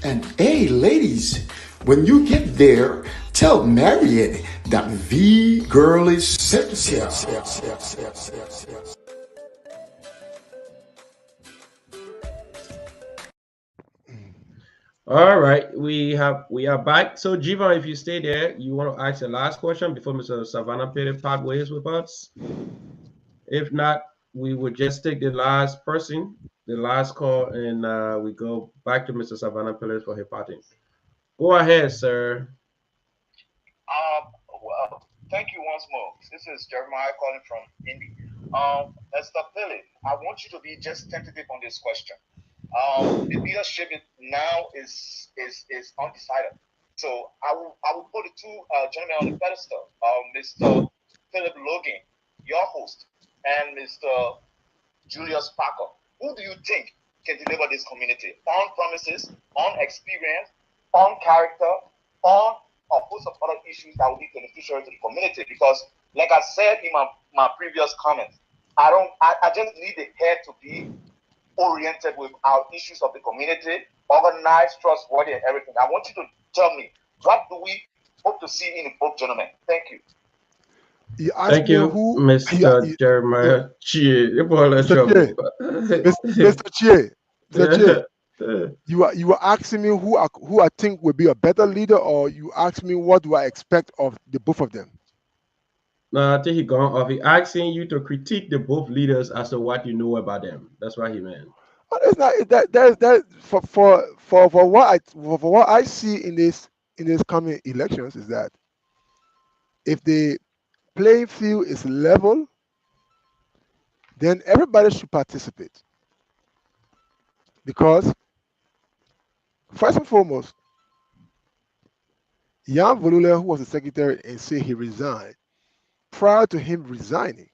S2: And hey, ladies, when you get there, tell Mariette that the girl is sexy.
S1: All right, we are back. So Jivan, if you stay there, you want to ask the last question before Mr. Sylvanus Paelay part ways with us. If not, we would just take the last person, the last call, and we go back to Mr. Sylvanus Paelay for his parting. Go ahead, sir.
S5: Well, thank you once more. This is Jeremiah calling from Indy. Mr. Paelay, I want you to be just tentative on this question. The leadership now is undecided. So I will put the two gentlemen on the pedestal. Mr. Philip Logan, your host, and Mr. Julius Parker. Who do you think can deliver this community on promises, on experience, on character, on a host of other issues that will be beneficial to the community? Because, like I said in my previous comments, I just need the head to be oriented with our issues of the community, organized, trustworthy, and everything. I want you to tell me, what do we Hope to see you in both, gentlemen. Thank you.
S3: You asked
S1: Thank
S3: me
S1: you,
S3: who
S1: Mr.
S3: yeah,
S1: Jeremiah. Chie, you're all in
S3: Mr. Che,
S1: trouble.
S3: Mr. Che, Mr. Che.
S1: Yeah.
S3: You were asking me who I think would be a better leader, or you asked me what do I expect of the both of them.
S1: No, I think he gone off. He asking you to critique the both leaders as to what you know about them. That's what he meant.
S3: It's not that for what I see in this coming elections is that if the playing field is level, then everybody should participate. Because first and foremost, Jan Volule, who was the secretary and said he resigned, prior to him resigning,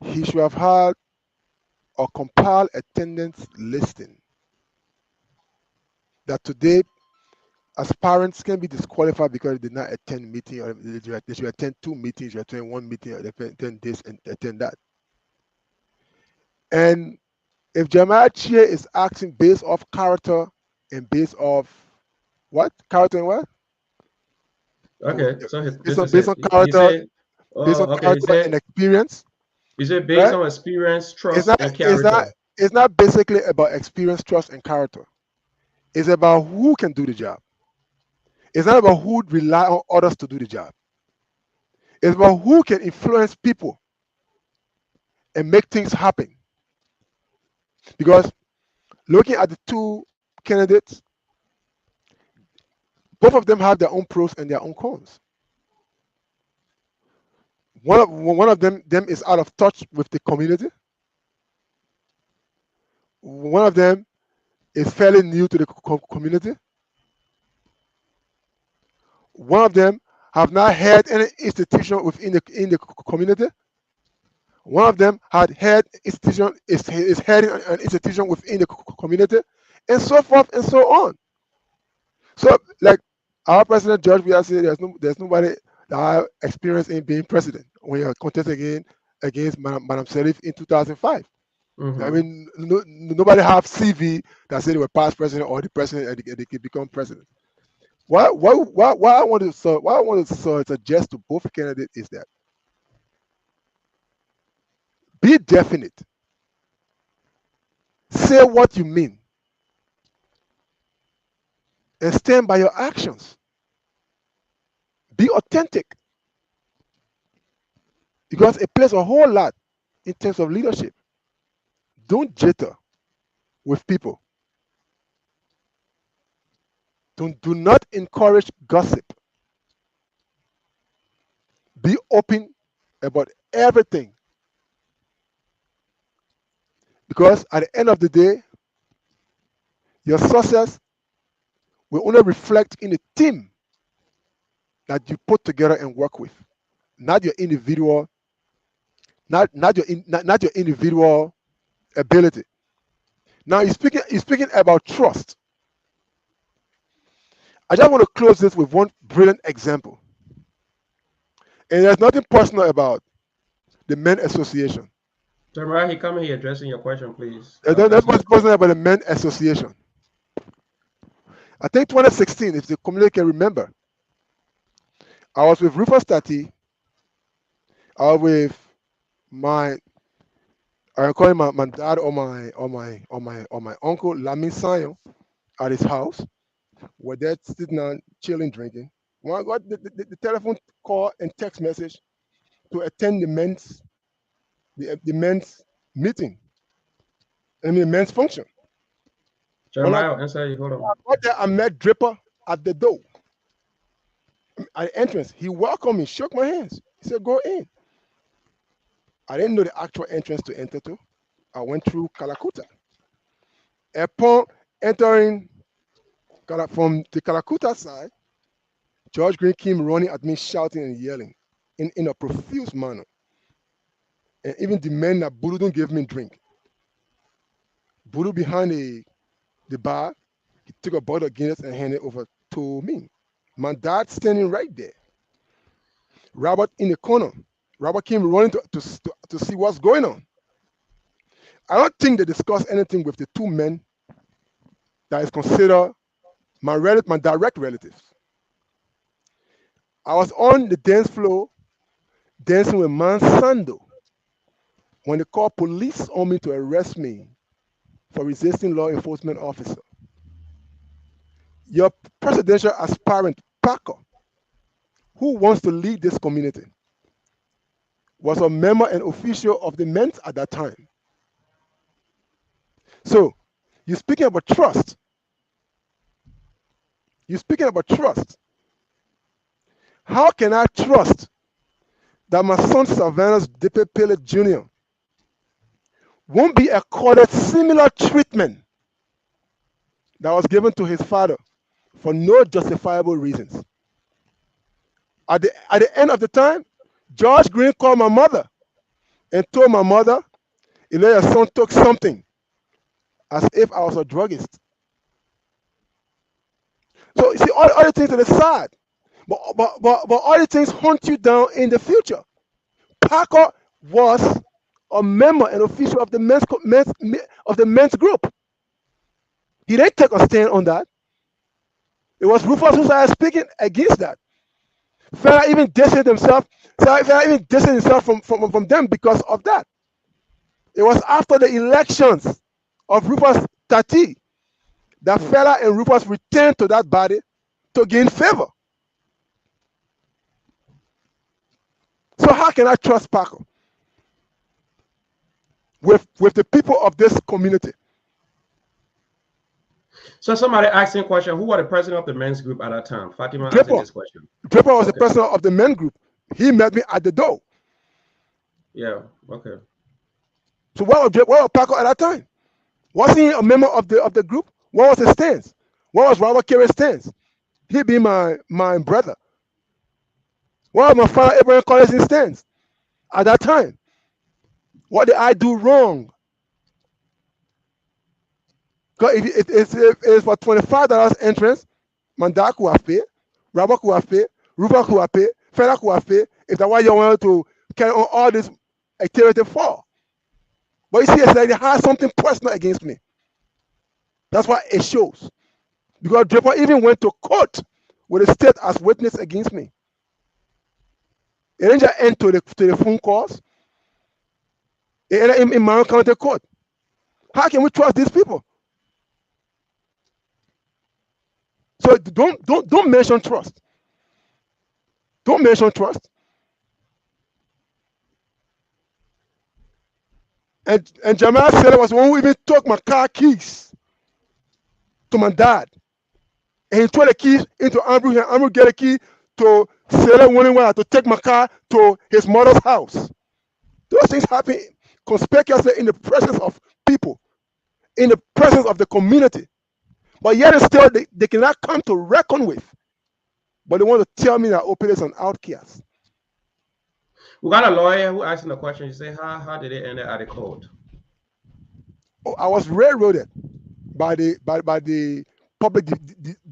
S3: he should have had a compiled attendance listing that today aspirants can be disqualified because they did not attend meeting, or they should attend two meetings, you attend one meeting, or they attend this and attend that. And if Jeremiah Chia is acting based off character and based off what? Character and what?
S1: Okay, so
S3: Based
S1: this
S3: on
S1: is it. He
S3: character,
S1: said, oh, okay, he
S3: and
S1: said,
S3: experience,
S1: is it based
S3: right?
S1: on experience,
S3: It's
S1: trust,
S3: not
S1: and
S3: it's not
S1: character?
S3: it's not basically about experience, trust, and character. It's about who can do the job. It's not about who rely on others to do the job. It's about who can influence people and make things happen. Because looking at the two candidates, both of them have their own pros and their own cons. One of them is out of touch with the community. One of them is fairly new to the community. One of them have not had any institution within the community. One of them had had institution is heading an institution within the community, and so forth and so on. So, like our president George, we are saying there's nobody that have experience in being president when you're contesting against Madam Serif in 2005. I
S1: Mm-hmm.
S3: mean, nobody have CV that said they were past president or the president and they could become president. Why I want to suggest to both candidates is that be definite, say what you mean, and stand by your actions. Be authentic because it plays a whole lot in terms of leadership. Don't jitter with people. Do not encourage gossip. Be open about everything because at the end of the day, your success will only reflect in the team that you put together and work with, not your individual, not your individual ability. Now you're speaking about trust. I just want to close this with one brilliant example. And there's nothing personal about the Men Association.
S1: Jeremiah, he coming here addressing your question, please.
S3: There's nothing
S1: That's it.
S3: personal about the Men Association. I think 2016, if the community can remember, I was with Rufus Tati. I was with my, I call him my dad or my uncle Lamin Sayon at his house. We're there sitting down, chilling, drinking. When I got the telephone call and text message to attend the men's meeting, I mean men's function. When I
S1: Jeremiah, answer you. Hold on.
S3: got there, I met Dripper at the door, at the entrance. He welcomed me, shook my hands. He said, "Go in." I didn't know the actual entrance to enter to. I went through Kalakuta. Upon entering from the Kalakuta side, George Green came running at me, shouting and yelling in a profuse manner, and even demanding that Buru don't give me drink. Buru behind the bar, he took a bottle of Guinness and handed it over to me. My dad standing right there. Robert in the corner. Robert came running to see what's going on. I don't think they discussed anything with the two men that is considered my direct relatives. I was on the dance floor dancing with Mansando when they called police on me to arrest me for resisting law enforcement officer. Your presidential aspirant, Parker, who wants to lead this community, was a member and official of the Mint at that time. So, you're speaking about trust. You're speaking about trust. How can I trust that my son Sylvanus Paelay Jr. won't be accorded similar treatment that was given to his father for no justifiable reasons? At the end of the time, George Green called my mother and told my mother, your son took something, as if I was a druggist. So you see, all the things to the side, but all the things hunt you down in the future. Parker was a member and official of the men's group. He didn't take a stand on that. It was Rufus who started speaking against that. Fella even distanced himself. Fella even distanced himself from them because of that. It was after the elections of Rufus Tati that Fella and Rufus returned to that body to gain favor. So how can I trust Parker with the people of this community?
S1: So somebody asking a question, who was the president of the men's group at that time? Fatima asking this question.
S3: Draper was the president of the men's group. He met me at the door.
S1: Yeah, okay.
S3: So what was Parker at that time? Was he a member of the group? What was his stance? What was Robert Carey's stance? He be my brother. What was my father Abraham Collins' stance at that time? What did I do wrong? Because if it's for $25 entrance, Mandak who have paid, Robert who have paid, Rupert who have paid, Fela who have paid, if that's why you want to carry on all this activity for. But you see, it's like they have something personal against me. That's why it shows. Because Draper even went to court with the state as witness against me. It didn't just end to the phone calls. It ended in Marin County Court. How can we trust these people? So don't mention trust. Don't mention trust. And Jamal said I was the one who even took my car keys to my dad. And he threw the keys into Andrew, and Andrew get a key to Sarah Winningwell to take my car to his mother's house. Those things happen conspicuously in the presence of people, in the presence of the community. But yet still they cannot come to reckon with. But they want to tell me that Opel is an outcast.
S1: We got a lawyer who asking the question. You say, how did it end at the court?
S3: Oh, I was railroaded by the public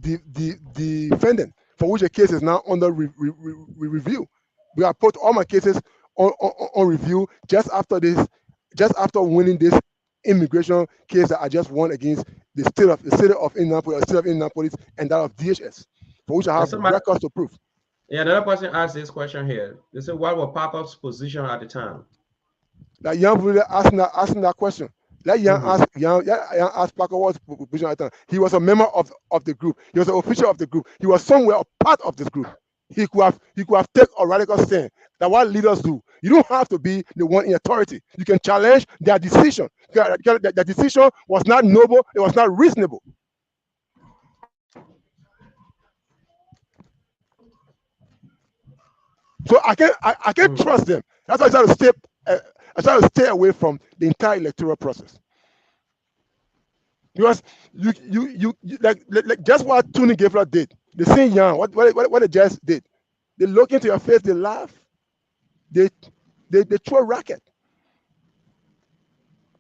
S3: defendant, for which the case is now under review. We have put all my cases on review just after winning this immigration case that I just won against the state of Indianapolis, and that of DHS, for which I have records to prove.
S1: Yeah, another person asked this question here. They said, what was Parker's position at the time?
S3: That young people asking that question. Let Young ask Parker what his position at the time. He was a member of the group. He was an official of the group. He was somewhere a part of this group. He could have taken a radical stand. That's what leaders do. You don't have to be the one in authority. You can challenge their decision. Their decision was not noble. It was not reasonable. So I can't trust them. That's why I try to stay away from the entire electoral process. Because you like just what Tony Gavler did. The same young, what the judge did. They look into your face, they laugh, they throw a racket.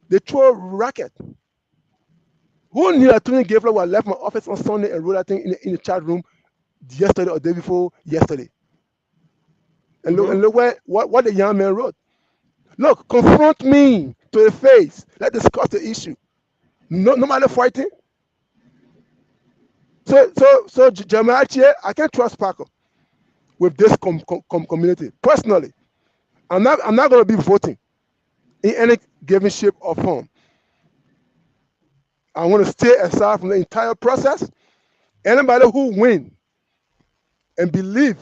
S3: They throw a racket. Who knew that Tony Gavler would have left my office on Sunday and wrote that thing in the chat room yesterday or the day before yesterday? And look what the young man wrote. Look, confront me to the face. Let's discuss the issue. No matter fighting. So Jamal here, I can't trust Parker with this community. Personally, I'm not going to be voting in any given shape or form. I want to stay aside from the entire process. Anybody who win and believe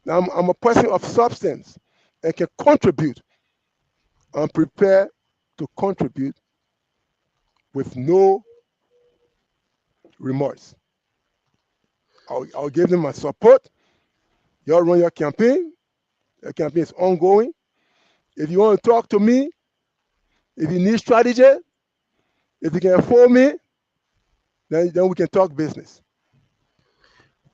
S3: that I'm a person of substance and can contribute, I'm prepared to contribute with no remorse. I'll give them my support. Y'all run your campaign. The campaign is ongoing. If you want to talk to me, if you need strategy, if you can afford me, then we can talk business.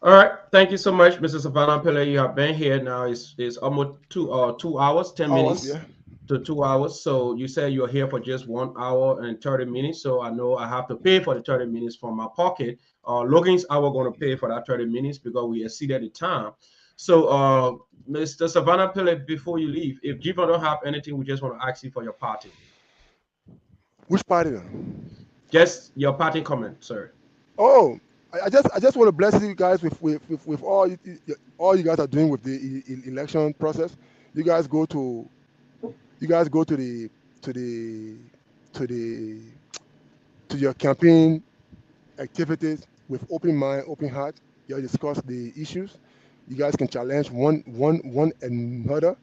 S1: All right. Thank you so much, Mr. Sylvanus Paelay. You have been here now. It's almost 2 hours, 10 minutes
S3: Yeah.
S1: to 2 hours. So you said you're here for just 1 hour and 30 minutes. So I know I have to pay for the 30 minutes from my pocket. Logan's hour going to pay for that 30 minutes because we exceeded the time. So Mr. Sylvanus Paelay, before you leave, if Jivan don't have anything, we just want to ask you for your party.
S3: Which party then?
S1: Just your party comment, sir.
S3: Oh, I just want to bless you guys with all you guys are doing with the election process. You guys go to your campaign activities with open mind, open heart. You discuss the issues. You guys can challenge one another.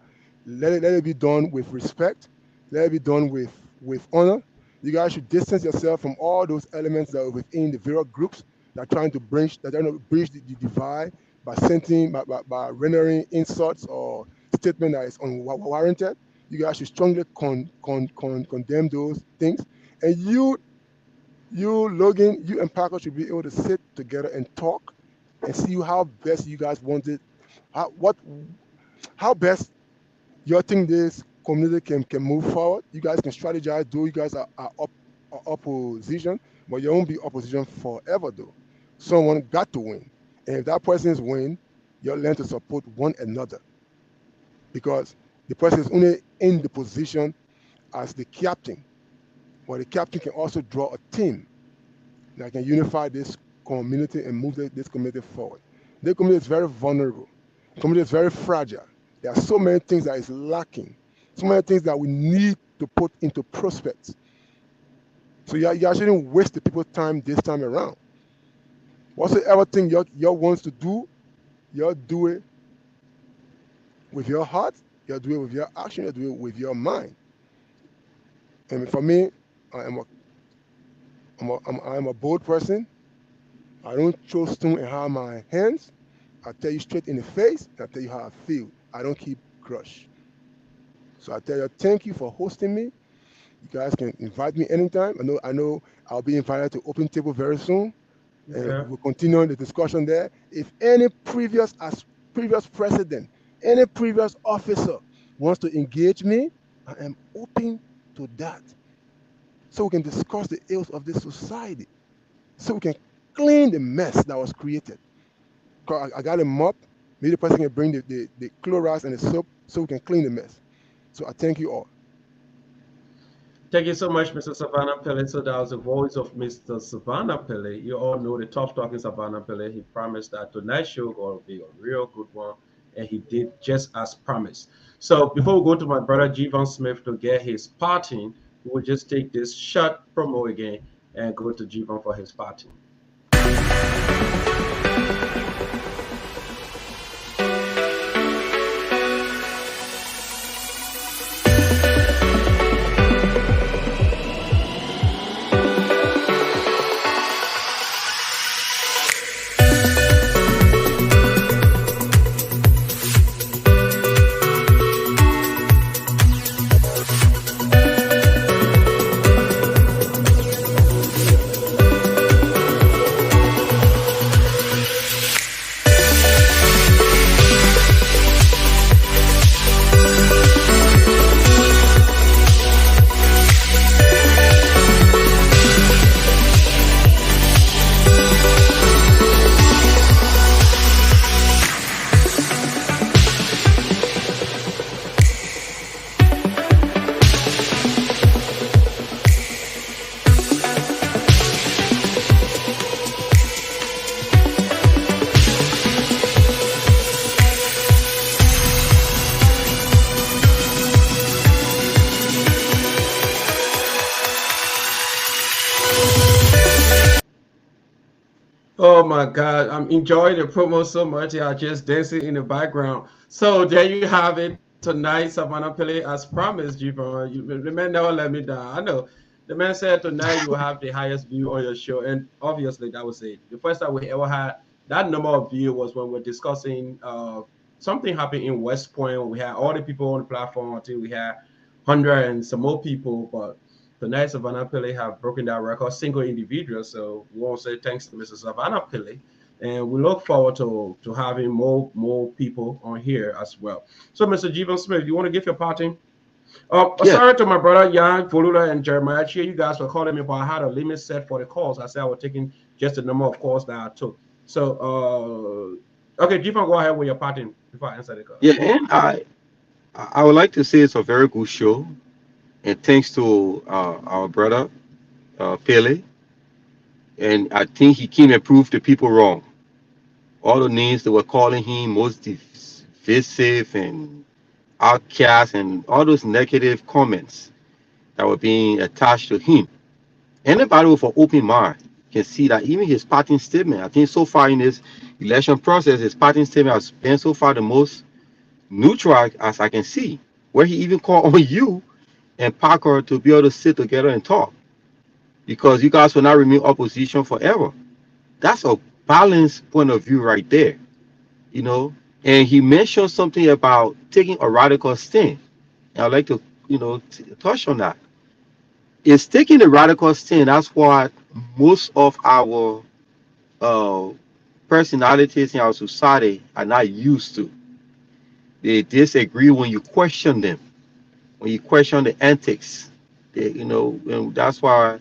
S3: Let it be done with respect. Let it be done with honor. You guys should distance yourself from all those elements that are within the various groups that are trying to bridge the divide by rendering insults or statement that is unwarranted. You guys should strongly condemn those things. And you, Logan, you and Parker should be able to sit together and talk and see how best you guys want it, how best you think this community can move forward. You guys can strategize, though you guys are opposition, but you won't be opposition forever, though. Someone got to win. And if that person is win, you'll learn to support one another. Because the person is only in the position as the captain. But the captain can also draw a team that can unify this community and move this community forward. The community is very vulnerable. The community is very fragile. There are so many things that is lacking. So many things that we need to put into prospects. So you shouldn't waste the people's time this time around. Whatsoever thing you wants to do, you do it with your heart, you do it with your action, you do it with your mind. And for me, I am a bold person. I don't throw stone and have my hands. I tell you straight in the face, and I tell you how I feel. I don't keep grudge. So I tell you, thank you for hosting me. You guys can invite me anytime. I know I'll be invited to Open Table very soon. And we'll continue the discussion there. If any previous president, any previous officer wants to engage me, I am open to that. So we can discuss the ills of this society. So we can clean the mess that was created. I got a mop. Maybe the person can bring the Clorox and the soap so we can clean the mess. So I thank you all.
S1: Thank you so much, Mr. Sylvanus Paelay. So that was the voice of Mr. Sylvanus Paelay. You all know the tough talking Sylvanus Paelay. He promised that tonight's show will be a real good one, and he did just as promised. So before we go to my brother Jivan Smith to get his parting, we will just take this short promo again and go to Jivan for his parting. Oh my God, I'm enjoying the promo so much. I just dancing in the background. So there you have it tonight, Savannah Pele, as promised, Javon. The man never let me down. I know. The man said tonight you will have the highest view on your show, and obviously that was it. The first time we ever had that number of view was when we're discussing something happened in West Point. We had all the people on the platform until we had 100 and some more people, but tonight, Savannah Pele have broken that record, single individual. So we want to say thanks to Mrs. Savannah Pele, and we look forward to having more people on here as well. So, Mr. Jeevan Smith, you want to give your parting?
S4: Yeah,
S1: Sorry to my brother Jan, Volula, and Jeremiah. Cheer you guys for calling me, but I had a limit set for the calls. I said I was taking just the number of calls that I took. So, okay, Jeevan, go ahead with your parting before I answer the call.
S4: yeah, and I would like to say it's a very good show, and thanks to our brother Pele, and I think he came and proved the people wrong. All the names that were calling him most divisive and outcast, and all those negative comments that were being attached to him. Anybody with an open mind can see that even his parting statement, I think so far in this election process, his parting statement has been so far the most neutral as I can see, where he even called on you and Parker to be able to sit together and talk because you guys will not remain opposition forever. That's a balanced point of view right there, you know. And he mentioned something about taking a radical stand. And I'd like to, touch on that. It's taking a radical stand. That's what most of our uh, personalities in our society are not used to. They disagree when you question them, when you question the antics. And that's why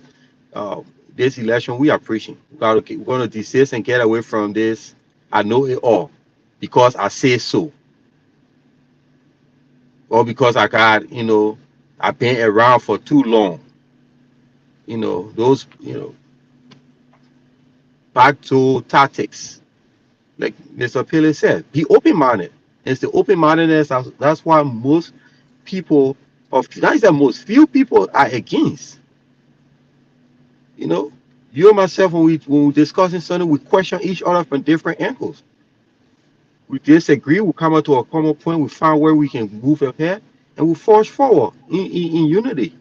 S4: uh, this election we are preaching. We're going to desist and get away from this. I know it all because I say so, or because I've been around for too long. Those back to tactics, like Mr. Pele said, be open-minded. It's the open-mindedness that's why most people of not even most few people are against. You know, you and myself when we discussing something, we question each other from different angles. We disagree, we come up to a common point, we find where we can move ahead, and we forge forward in unity.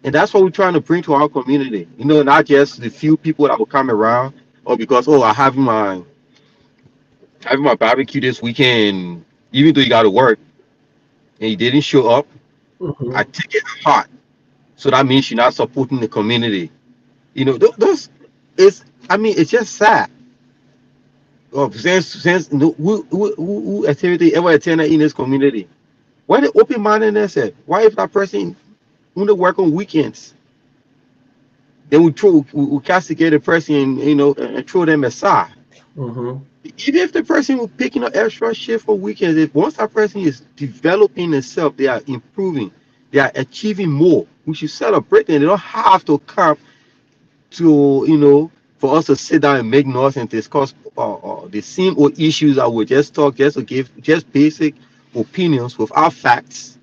S4: And that's what we're trying to bring to our community. Not just the few people that will come around, or because I having my barbecue this weekend, even though you got to work and you didn't show up, I
S1: Mm-hmm.
S4: take it hard. So that means you're not supporting the community. Those it's I mean it's just sad. Since who activity ever attended in this community? Why the open mindedness at? Why if that person only work on weekends? Then we castigate the person and throw them aside.
S1: Mm-hmm.
S4: Even if the person will picking up extra shift for weekends, if once that person is developing themselves, they are improving, they are achieving more. We should celebrate them. They don't have to come to for us to sit down and make noise and discuss the same old issues that we just talk just to give just basic opinions without facts.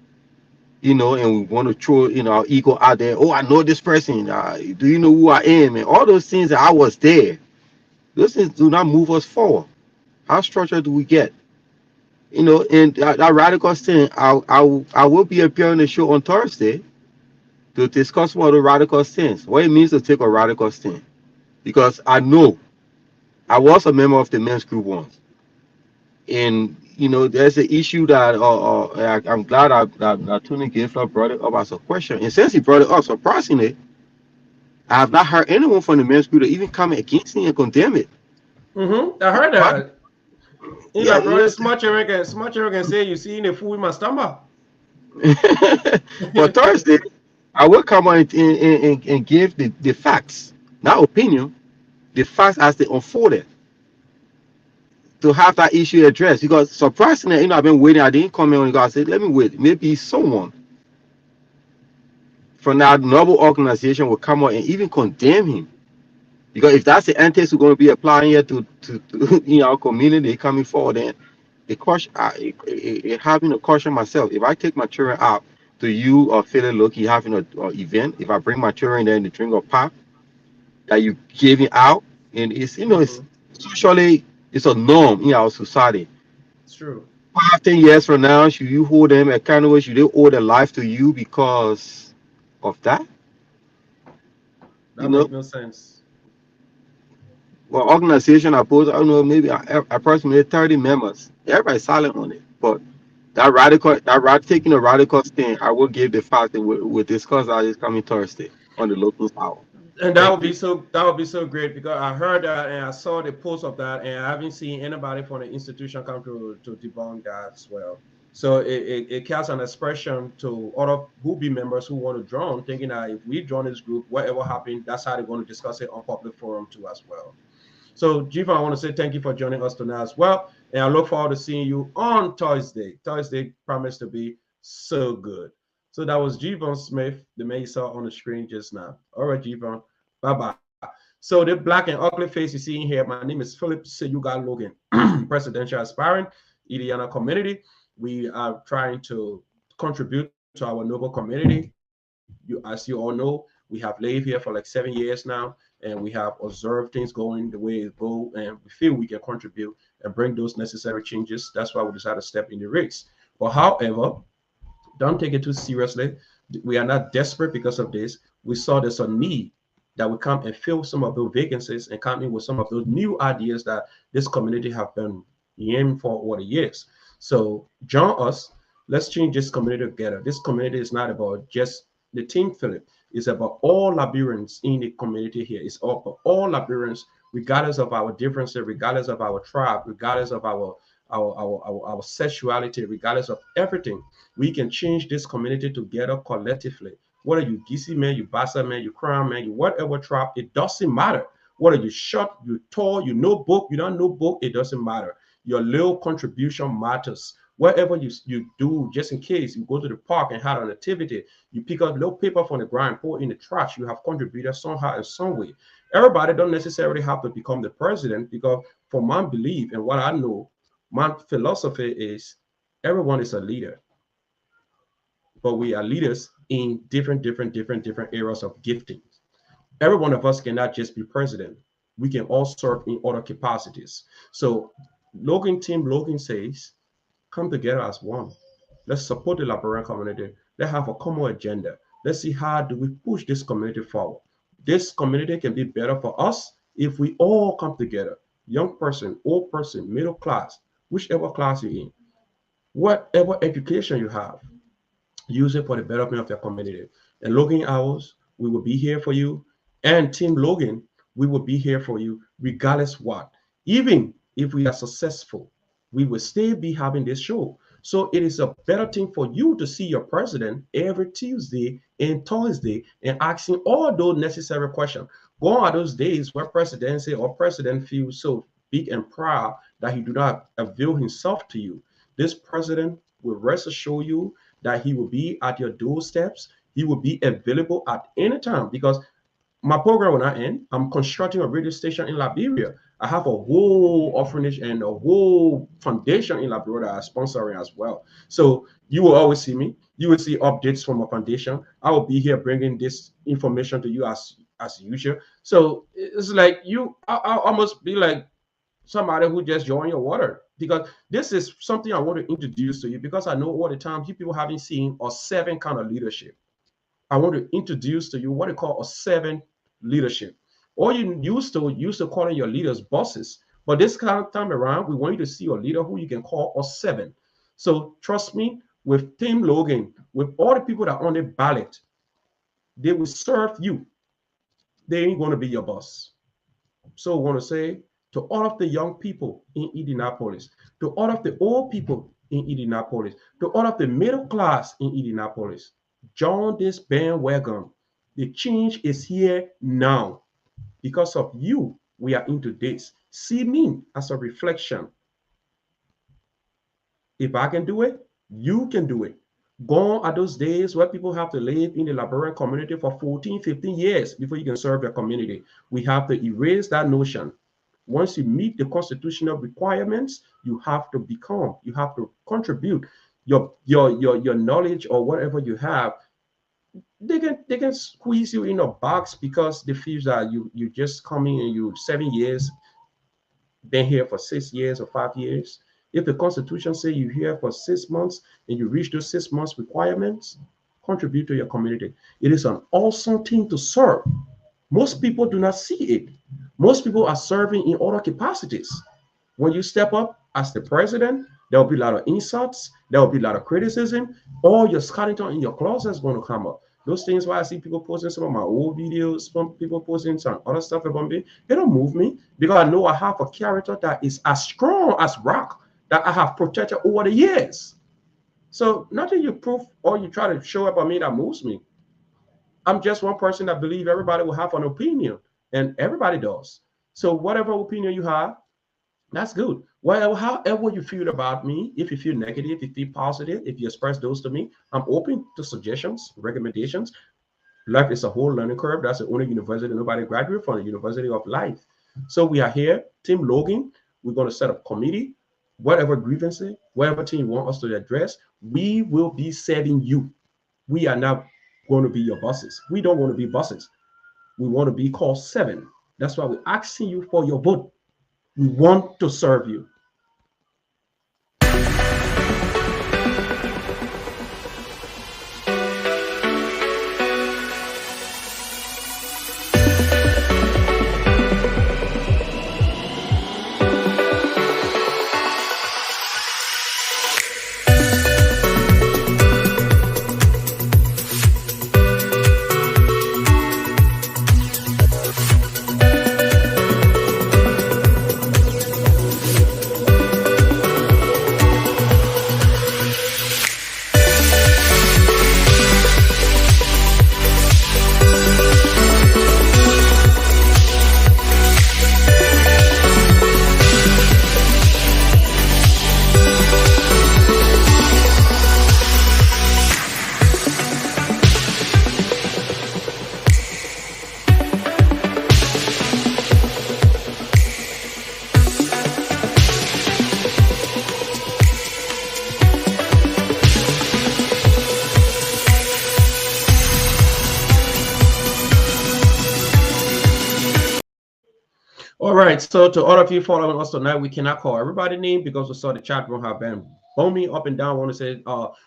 S4: And we want to throw our ego out there. Oh, I know this person. Do you know who I am? And all those things that I was there. Those things do not move us forward. How structured do we get? And that radical thing, I will be appearing on the show on Thursday to discuss one of the radical things, what it means to take a radical stand. Because I know I was a member of the men's group once, and there's an issue that I'm glad that Tony Giffler brought it up as a question. And since he brought it up, surprisingly, I have not heard anyone from the men's group to even come against it and condemn it.
S1: Mm-hmm. I heard
S4: But
S1: that. He's
S4: yeah,
S1: like, bro, smart American say you see in the food in my stomach.
S4: but Thursday I will come on and give the facts, not opinion, the facts as they unfolded to have that issue addressed. Because surprisingly, I've been waiting. I didn't come in and I said, let me wait. Maybe someone from that noble organization will come out and even condemn him. Because if that's the antics we're going to be applying here to our community coming forward, then it caution, having to caution myself. If I take my children out to you or feeling lucky having a event, if I bring my children there and they drink a pop that you giving out, and it's it's
S1: Mm-hmm.
S4: socially it's a norm in our society.
S1: It's true.
S4: 5, 10 years from now, should you hold them accountable? Should they owe their life to you because of that? You
S1: That
S4: know,
S1: make no sense.
S4: well, organization I pose, I don't know, maybe approximately 30 members. Everybody's silent on it, but taking a radical stand, I will give the fact that we'll discuss that this coming Thursday on the local hour.
S1: And
S4: Thank you.
S1: that would be so great because I heard that and I saw the post of that and I haven't seen anybody from the institution come to debunk that as well. So it casts an expression to other who be members who want to join, thinking that if we join this group, whatever happened, that's how they're going to discuss it on public forum too as well. So, Jiva, I want to say thank you for joining us tonight as well. And I look forward to seeing you on Thursday. Thursday promised to be so good. So that was Jivon Smith, the man you saw on the screen just now. All right, Jivon. Bye-bye. So the black and ugly face you see in here, my name is Philip Seyuga Logan, presidential aspirant, Indiana community. We are trying to contribute to our noble community. As you all know, we have lived here for like 7 years now, and we have observed things going the way it go, and we feel we can contribute and bring those necessary changes. That's why we decided to step in the race. But however, don't take it too seriously. We are not desperate because of this. We saw there's a need that we come and fill some of those vacancies and come in with some of those new ideas that this community have been aiming for over the years. So join us. Let's change this community together. This community is not about just the team, Philip. It's about all Liberians in the community here. It's all for all Liberians, regardless of our differences, regardless of our tribe, regardless of our sexuality, regardless of everything. We can change this community together collectively. Whether you Gisi man, you Bassa man, you Crown man, you whatever tribe, it doesn't matter. Whether you short, you tall, you know book, you don't know book, it doesn't matter. Your little contribution matters. Whatever you do, just in case you go to the park and have an activity, you pick up little paper from the ground, pour it in the trash, you have contributed somehow in some way. Everybody don't necessarily have to become the president because for my belief and what I know, my philosophy is everyone is a leader, but we are leaders in different areas of gifting. Every one of us cannot just be president. We can all serve in other capacities. So Logan says, come together as one. Let's support the Liberian community. Let's have a common agenda. Let's see how do we push this community forward. This community can be better for us if we all come together. Young person, old person, middle class, whichever class you're in, whatever education you have, use it for the betterment of your community. And Logan Hours, we will be here for you. And Team Logan, we will be here for you regardless what. Even if we are successful, we will still be having this show. So it is a better thing for you to see your president every Tuesday and Thursday and asking all those necessary questions. Go on those days where presidency or president feels so big and proud that he do not avail himself to you. This president will rest assure you that he will be at your doorsteps. He will be available at any time because my program will not end. I'm constructing a radio station in Liberia. I have a whole orphanage and a whole foundation in Liberia that I'm sponsoring as well. So you will always see me. You will see updates from a foundation. I will be here bringing this information to you as usual. So it's like I almost be like somebody who just joined your water because this is something I want to introduce to you because I know all the time you people haven't seen a seven kind of leadership. I want to introduce to you what they call a seven leadership. Or you used to calling your leaders bosses, but this kind of time around, we want you to see a leader who you can call a seven. So trust me, with Team Logan, with all the people that are on the ballot, they will serve you. They ain't going to be your boss. So I want to say to all of the young people in Indianapolis, to all of the old people in Indianapolis, to all of the middle class in Indianapolis, join this bandwagon. The change is here now. Because of you, we are into this. See me as a reflection. If I can do it, you can do it. Gone are those days where people have to live in the Liberian community for 14, 15 years before you can serve your community. We have to erase that notion. Once you meet the constitutional requirements, you have to contribute your knowledge or whatever you have they can squeeze you in a box because they feel that you just coming and you 7 years, been here for 6 years or 5 years. If the Constitution say you're here for 6 months and you reach those 6 months requirements, contribute to your community. It is an awesome thing to serve. Most people do not see it. Most people are serving in other capacities. When you step up as the president, there will be a lot of insults, there will be a lot of criticism. All your skeleton in your closet is going to come up. Those things why I see people posting some of my old videos, some people posting some other stuff about me, they don't move me because I know I have a character that is as strong as rock that I have protected over the years. So nothing you prove or you try to show about me that moves me. I'm just one person that believe everybody will have an opinion, and everybody does. So whatever opinion you have, that's good. Well, however you feel about me, if you feel negative, if you feel positive, if you express those to me, I'm open to suggestions, recommendations. Life is a whole learning curve. That's the only university nobody graduated from, the University of Life. So we are here, Team Logan. We're going to set up committee, whatever grievances, whatever thing you want us to address, we will be serving you. We are not going to be your bosses. We don't want to be bosses. We want to be called seven. That's why we're asking you for your vote. We want to serve you. All right, so to all of you following us tonight, we cannot call everybody name because we saw the chat room have been booming up and down. I want to say,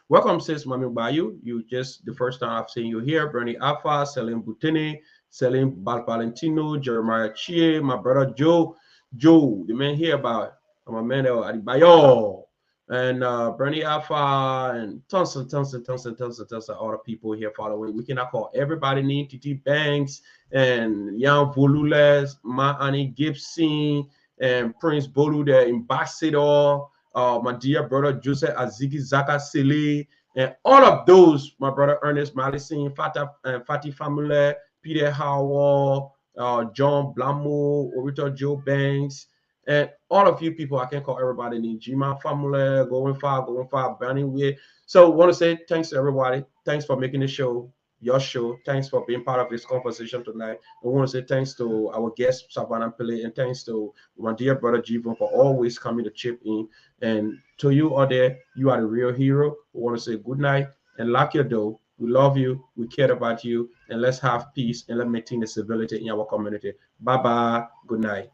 S1: welcome, sis Mami Bayu. You just the first time I've seen you here. Bernie Alpha, Selim Butini, Selim Valentino, Jeremiah Chie, my brother Joe, the man here about my man Adibayo, and Bernie Alpha, and tons of other people here following. We cannot call everybody name. TT Banks and Jan Volules, Ma Annie Gibson, and Prince Bolu, the ambassador, my dear brother Joseph Aziki Zaka Sele, and all of those, my brother Ernest Madison, Fatih Famule, Peter Howard, John Blamo, Orito Joe Banks, and all of you people, I can't call everybody named Jima Famule, going far, Burning Way. So I want to say thanks to everybody. Thanks for making the show your show. Thanks for being part of this conversation tonight. I want to say thanks to our guest, Sylvanus Paelay, and thanks to my dear brother Jivon for always coming to chip in. And to you out there, you are the real hero. We want to say good night and lock your door. We love you. We care about you. And let's have peace and let's maintain the civility in our community. Bye-bye. Good night.